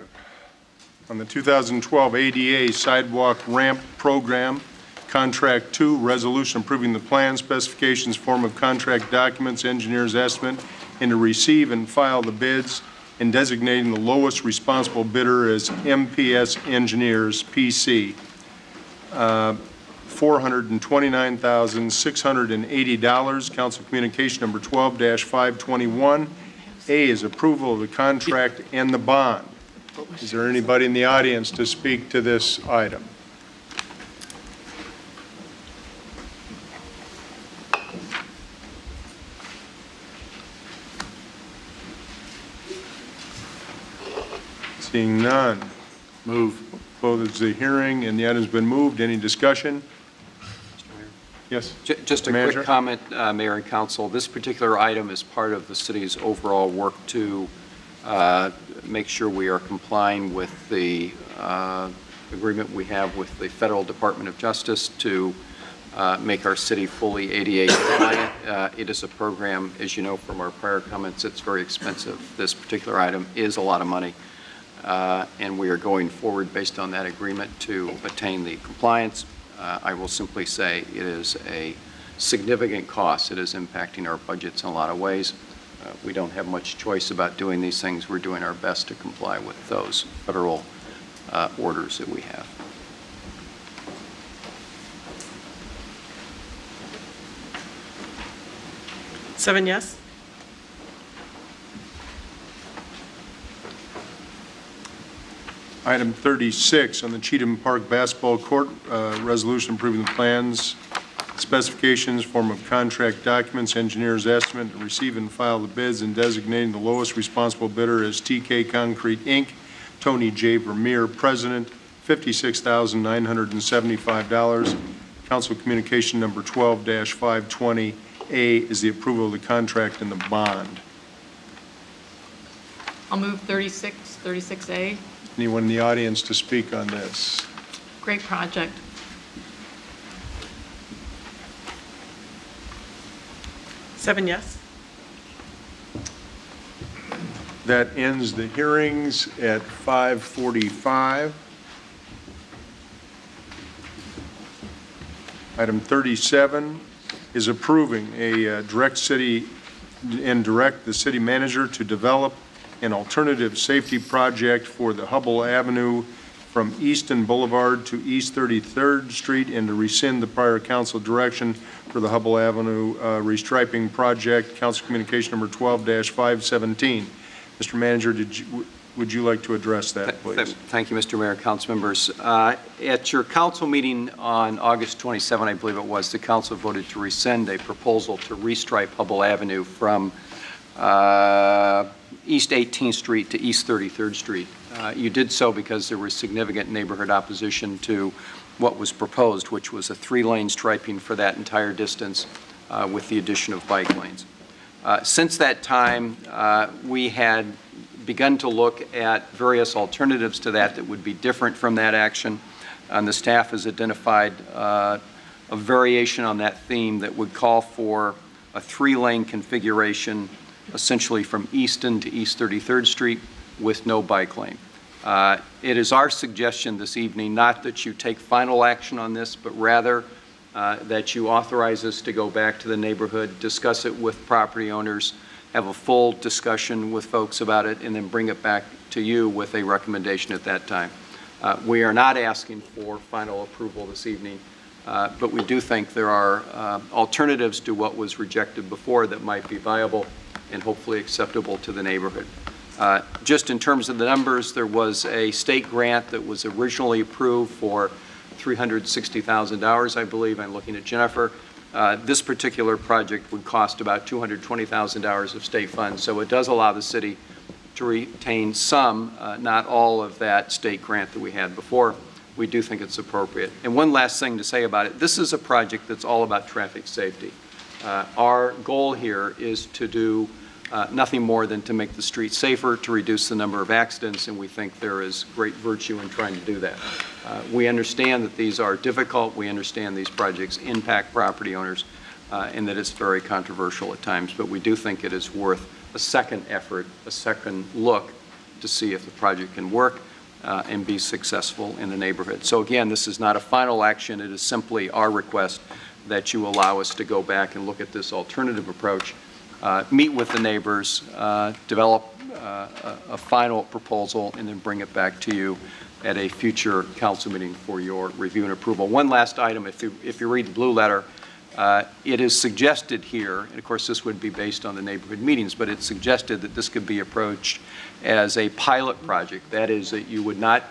on the 2012 ADA Sidewalk Ramp Program, Contract 2, resolution approving the plan, specifications, form of contract documents, engineer's estimate, and to receive and file the bids, and designating the lowest responsible bidder as MPS Engineers, PC. $429,680. Council Communication Number 12-521. A is approval of the contract and the bond. Is there anybody in the audience to speak to this item? Seeing none. Move. Close the hearing, and the item's been moved. Any discussion? Yes. Just a Manager? quick comment, Mayor and Council. This particular item is part of the city's overall work to make sure we are complying with the agreement we have with the Federal Department of Justice to make our city fully ADA compliant. It is a program, as you know from our prior comments, it's very expensive. This particular item is a lot of money. And we are going forward based on that agreement to attain the compliance. I will simply say it is a significant cost. It is impacting our budgets in a lot of ways. We don't have much choice about doing these things. We're doing our best to comply with those federal orders that we have. Seven yes. Item 36 on the Cheatham Park Basketball Court, resolution approving the plans, specifications, form of contract documents, engineer's estimate, to receive and file the bids, and designating the lowest responsible bidder as TK Concrete, Inc., Tony J. Vermeer, President, $56,975. Council Communication Number 12-520A is the approval of the contract and the bond. I'll move 36A. Anyone in the audience to speak on this? Great project. Seven yes. That ends the hearings at 5:45. Item 37 is approving a direct the city manager to develop an alternative safety project for the Hubble Avenue from Easton Boulevard to East 33rd Street, and to rescind the prior council direction for the Hubble Avenue restriping project. Council Communication Number 12-517. Mr. Manager, would you like to address that, please? Thank you, Mr. Mayor and council members. At your council meeting on August 27, I believe it was, the council voted to rescind a proposal to restripe Hubble Avenue from East 18th Street to East 33rd Street. You did so because there was significant neighborhood opposition to what was proposed, which was a 3-lane striping for that entire distance with the addition of bike lanes. Since that time, we had begun to look at various alternatives to that would be different from that action, and the staff has identified a variation on that theme that would call for a 3-lane configuration essentially from Easton to East 33rd Street with no bike lane. It is our suggestion this evening not that you take final action on this, but rather that you authorize us to go back to the neighborhood, discuss it with property owners, have a full discussion with folks about it, and then bring it back to you with a recommendation at that time. We are not asking for final approval this evening, but we do think there are alternatives to what was rejected before that might be viable and hopefully acceptable to the neighborhood. Just in terms of the numbers, there was a state grant that was originally approved for $360,000, I believe. I'm looking at Jennifer. This particular project would cost about $220,000 of state funds, so it does allow the city to retain some, not all of that state grant that we had before. We do think it's appropriate. And one last thing to say about it, this is a project that's all about traffic safety. Our goal here is to do nothing more than to make the streets safer, to reduce the number of accidents, and we think there is great virtue in trying to do that. We understand that these are difficult. We understand these projects impact property owners, and that it's very controversial at times, but we do think it is worth a second effort, a second look to see if the project can work and be successful in the neighborhood. So again, this is not a final action. It is simply our request that you allow us to go back and look at this alternative approach, meet with the neighbors, develop a final proposal, and then bring it back to you at a future council meeting for your review and approval. One last item, if you read the blue letter, it is suggested here, and of course this would be based on the neighborhood meetings, but it's suggested that this could be approached as a pilot project. That is, that you would not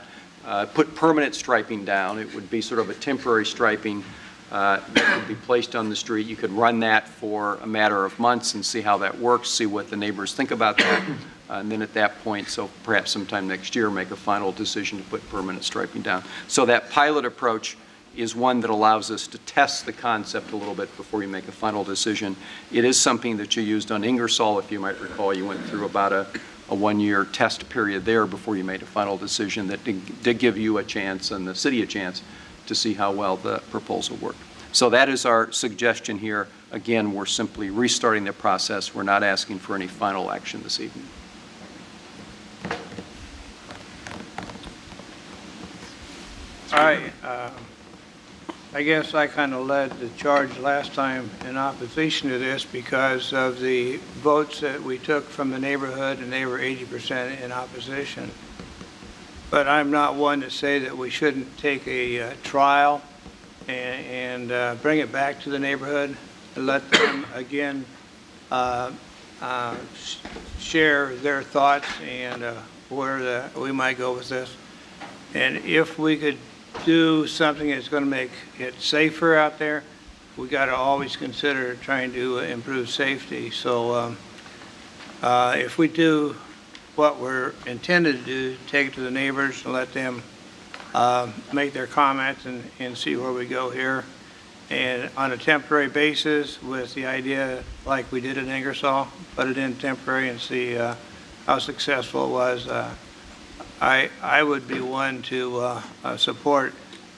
put permanent striping down. It would be sort of a temporary striping that could be placed on the street. You could run that for a matter of months and see how that works, see what the neighbors think about that, and then at that point, so perhaps sometime next year, make a final decision to put permanent striping down. So that pilot approach is one that allows us to test the concept a little bit before you make a final decision. It is something that you used on Ingersoll, if you might recall. You went through about a one-year test period there before you made a final decision that did give you a chance and the city a chance to see how well the proposal worked. So that is our suggestion here. Again, we're simply restarting the process. We're not asking for any final action this evening. All right. I guess I kind of led the charge last time in opposition to this because of the votes that we took from the neighborhood, and they were 80% in opposition. But I'm not one to say that we shouldn't take a trial and bring it back to the neighborhood and let them again share their thoughts and where we might go with this. And if we could do something that's going to make it safer out there, we got to always consider trying to improve safety. So if we do what we're intended to do, take it to the neighbors and let them make their comments and see where we go here. And on a temporary basis with the idea, like we did in Ingersoll, put it in temporary and see how successful it was. I would be one to support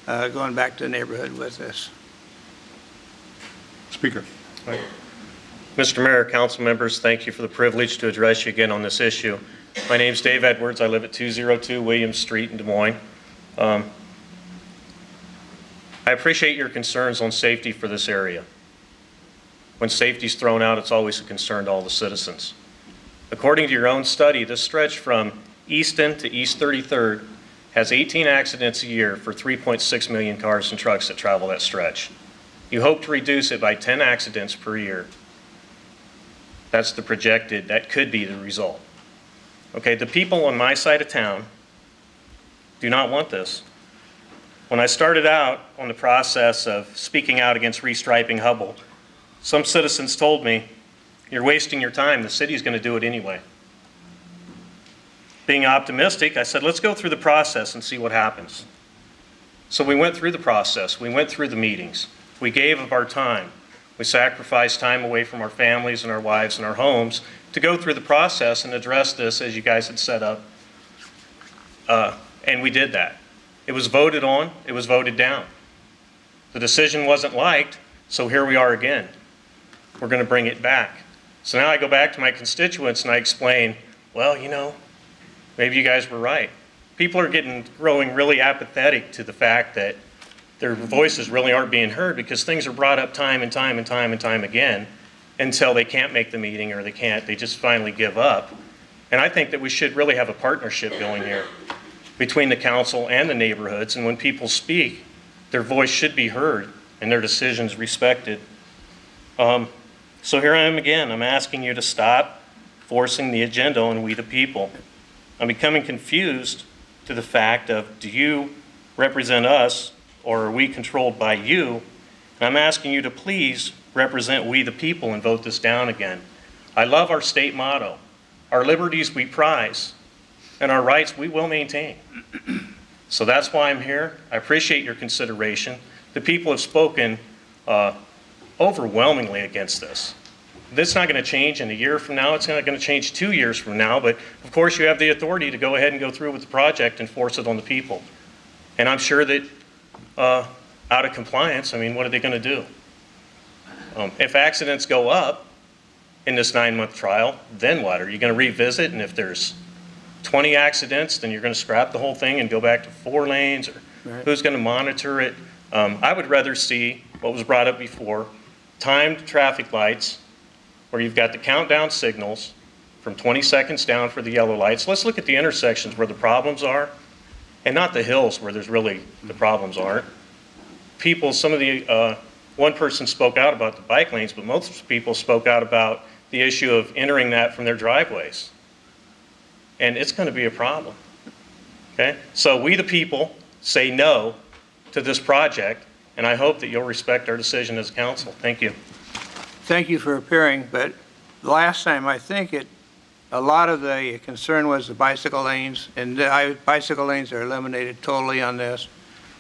going back to the neighborhood with this. Speaker. Mr. Mayor, council members, thank you for the privilege to address you again on this issue. My name's Dave Edwards. I live at 202 Williams Street in Des Moines. I appreciate your concerns on safety for this area. When safety's thrown out, it's always a concern to all the citizens. According to your own study, this stretch from Easton to East 33rd has 18 accidents a year for 3.6 million cars and trucks that travel that stretch. You hope to reduce it by 10 accidents per year. That's the projected, that could be the result. Okay, the people on my side of town do not want this. When I started out on the process of speaking out against restriping Hubble, some citizens told me, "You're wasting your time, the city's going to do it anyway." Being optimistic, I said, let's go through the process and see what happens. So we went through the process, we went through the meetings, we gave of our time, we sacrificed time away from our families and our wives and our homes to go through the process and address this as you guys had set up. And we did that. It was voted on, it was voted down. The decision wasn't liked, so here we are again. We're going to bring it back. So now I go back to my constituents and I explain, well, you know, maybe you guys were right. People are growing really apathetic to the fact that their voices really aren't being heard because things are brought up time and time and time and time again until they can't make the meeting or they just finally give up. And I think that we should really have a partnership going here between the council and the neighborhoods, and when people speak, their voice should be heard and their decisions respected. So here I am again. I'm asking you to stop forcing the agenda on we the people. I'm becoming confused to the fact of, do you represent us or are we controlled by you? And I'm asking you to please represent we the people and vote this down again. I love our state motto. Our liberties we prize, and our rights we will maintain. So that's why I'm here. I appreciate your consideration. The people have spoken overwhelmingly against this. This is not going to change in a year from now. It's not going to change 2 years from now. But of course, you have the authority to go ahead and go through with the project and force it on the people. And I'm sure that out of compliance, I mean, what are they going to do? If accidents go up in this 9-month trial, then what? Are you going to revisit? And if there's 20 accidents, then you're going to scrap the whole thing and go back to 4 lanes? Or who's going to monitor it? I would rather see what was brought up before, timed traffic lights, where you've got the countdown signals from 20 seconds down for the yellow lights. Let's look at the intersections where the problems are, and not the hills where there's really the problems aren't. People, some of the, one person spoke out about the bike lanes, but most people spoke out about the issue of entering that from their driveways. And it's going to be a problem. Okay? So we the people say no to this project, and I hope that you'll respect our decision as council. Thank you. Thank you for appearing, but last time, I think a lot of the concern was the bicycle lanes, and bicycle lanes are eliminated totally on this.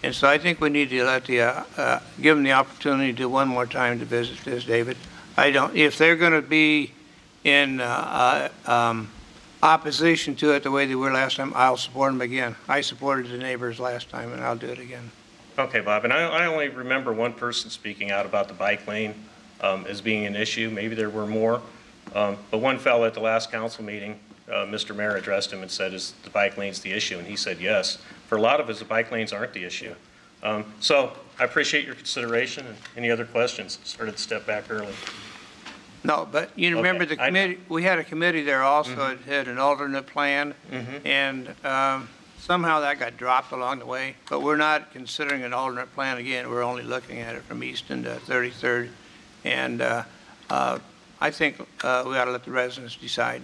And so I think we need to let give them the opportunity to one more time to visit this, David. If they're going to be in opposition to it the way they were last time, I'll support them again. I supported the neighbors last time, and I'll do it again. Okay, Bob, and I only remember one person speaking out about the bike lane as being an issue. Maybe there were more. But one fellow at the last council meeting, Mr. Mayor addressed him and said, is the bike lanes the issue? And he said yes. For a lot of us, the bike lanes aren't the issue. So I appreciate your consideration. And any other questions? Started to step back early. No, but you remember the committee, we had a committee there also. It had an alternate plan, and somehow that got dropped along the way. But we're not considering an alternate plan again. We're only looking at it from Easton to 33rd. And I think we ought to let the residents decide.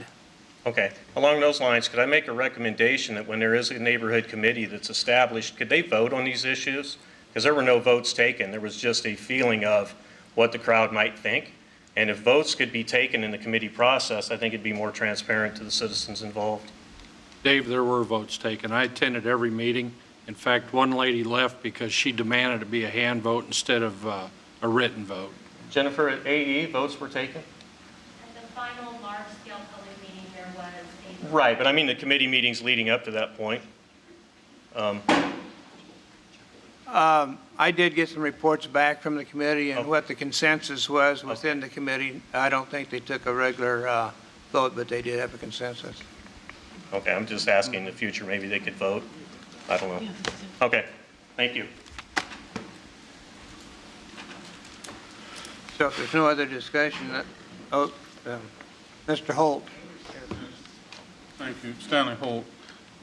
Okay. Along those lines, could I make a recommendation that when there is a neighborhood committee that's established, could they vote on these issues? Because there were no votes taken. There was just a feeling of what the crowd might think. And if votes could be taken in the committee process, I think it'd be more transparent to the citizens involved. Dave, there were votes taken. I attended every meeting. In fact, one lady left because she demanded to be a hand vote instead of a written vote. Jennifer, at AE, votes were taken? At the final large-scale public meeting, there was a... Right, but I mean the committee meetings leading up to that point. I did get some reports back from the committee and what the consensus was within the committee. I don't think they took a regular vote, but they did have a consensus. Okay, I'm just asking in the future, maybe they could vote. I don't know. Okay, thank you. So if there's no other discussion, Mr. Holt. Thank you. Stanley Holt,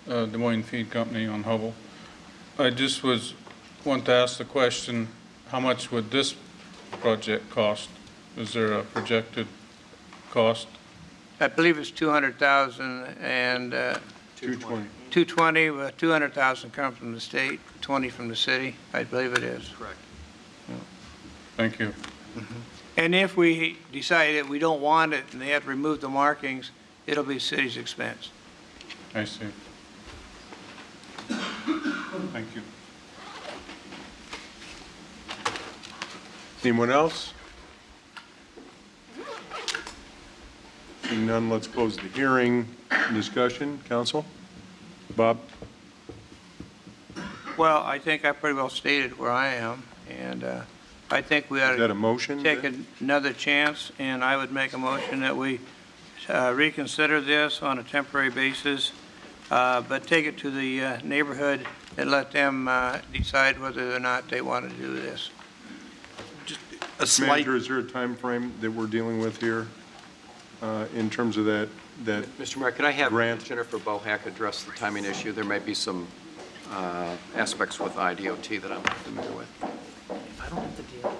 Des Moines Feed Company on Hubble. I just want to ask the question, how much would this project cost? Is there a projected cost? I believe it's 200,000 and 220. 220, but 200,000 come from the state, 20 from the city. I believe it is. Correct. Thank you. And if we decide that we don't want it and they have to remove the markings, it'll be the city's expense. I see. Thank you. Anyone else? Seeing none, let's close the hearing. Discussion, council? Bob? Well, I think I pretty well stated where I am, and I think we ought Is that a motion? to take another chance, and I would make a motion that we reconsider this on a temporary basis, but take it to the neighborhood and let them decide whether or not they want to do this. Manager, is there a time frame that we're dealing with here in terms of that Mr. Mayor, can I have grant? Jennifer Bohack address the timing issue? There might be some aspects with IDOT that I'm not familiar with. I don't have the deal.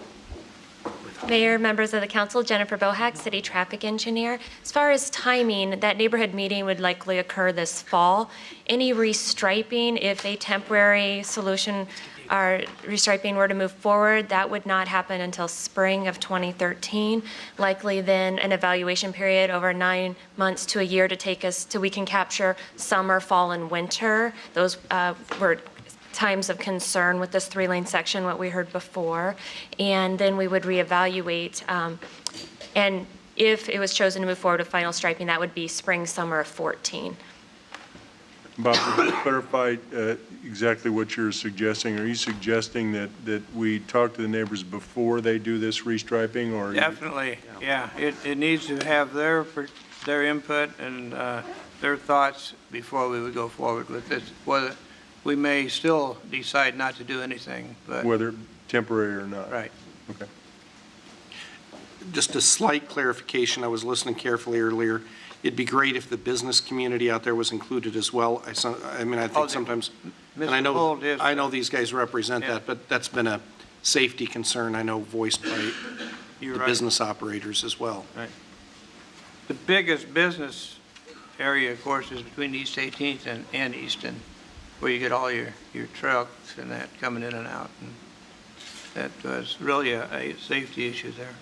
Mayor, members of the council, Jennifer Bohack, City Traffic Engineer. As far as timing, that neighborhood meeting would likely occur this fall. Any restriping, if a temporary solution our restriping were to move forward, that would not happen until spring of 2013. Likely then an evaluation period over 9 months to a year to take us till we can capture summer, fall, and winter. Those were times of concern with this 3-lane section, what we heard before. And then we would reevaluate. And if it was chosen to move forward with final striping, that would be spring, summer of 14. Bob, could you clarify exactly what you're suggesting? Are you suggesting that we talk to the neighbors before they do this restriping, or? Definitely, yeah. It needs to have their input and their thoughts before we would go forward with this. Whether we may still decide not to do anything, but. Whether temporary or not? Right. Okay. Just a slight clarification, I was listening carefully earlier. It'd be great if the business community out there was included as well. I think sometimes, and I know these guys represent that, but that's been a safety concern, I know, voiced by the business operators as well. Right. The biggest business area, of course, is between East 18th and Easton, where you get all your trucks and that coming in and out. And that was really a safety issue there.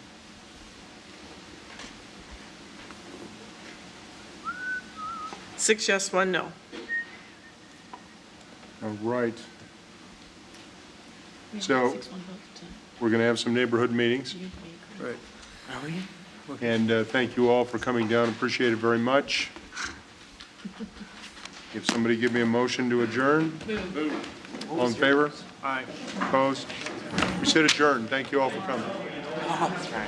6 yes, 1 no. All right. So we're going to have some neighborhood meetings. Right. Are we? And thank you all for coming down. Appreciate it very much. If somebody give me a motion to adjourn. Move. All in favor? Aye. Opposed? We said adjourn. Thank you all for coming. Oh, that's right.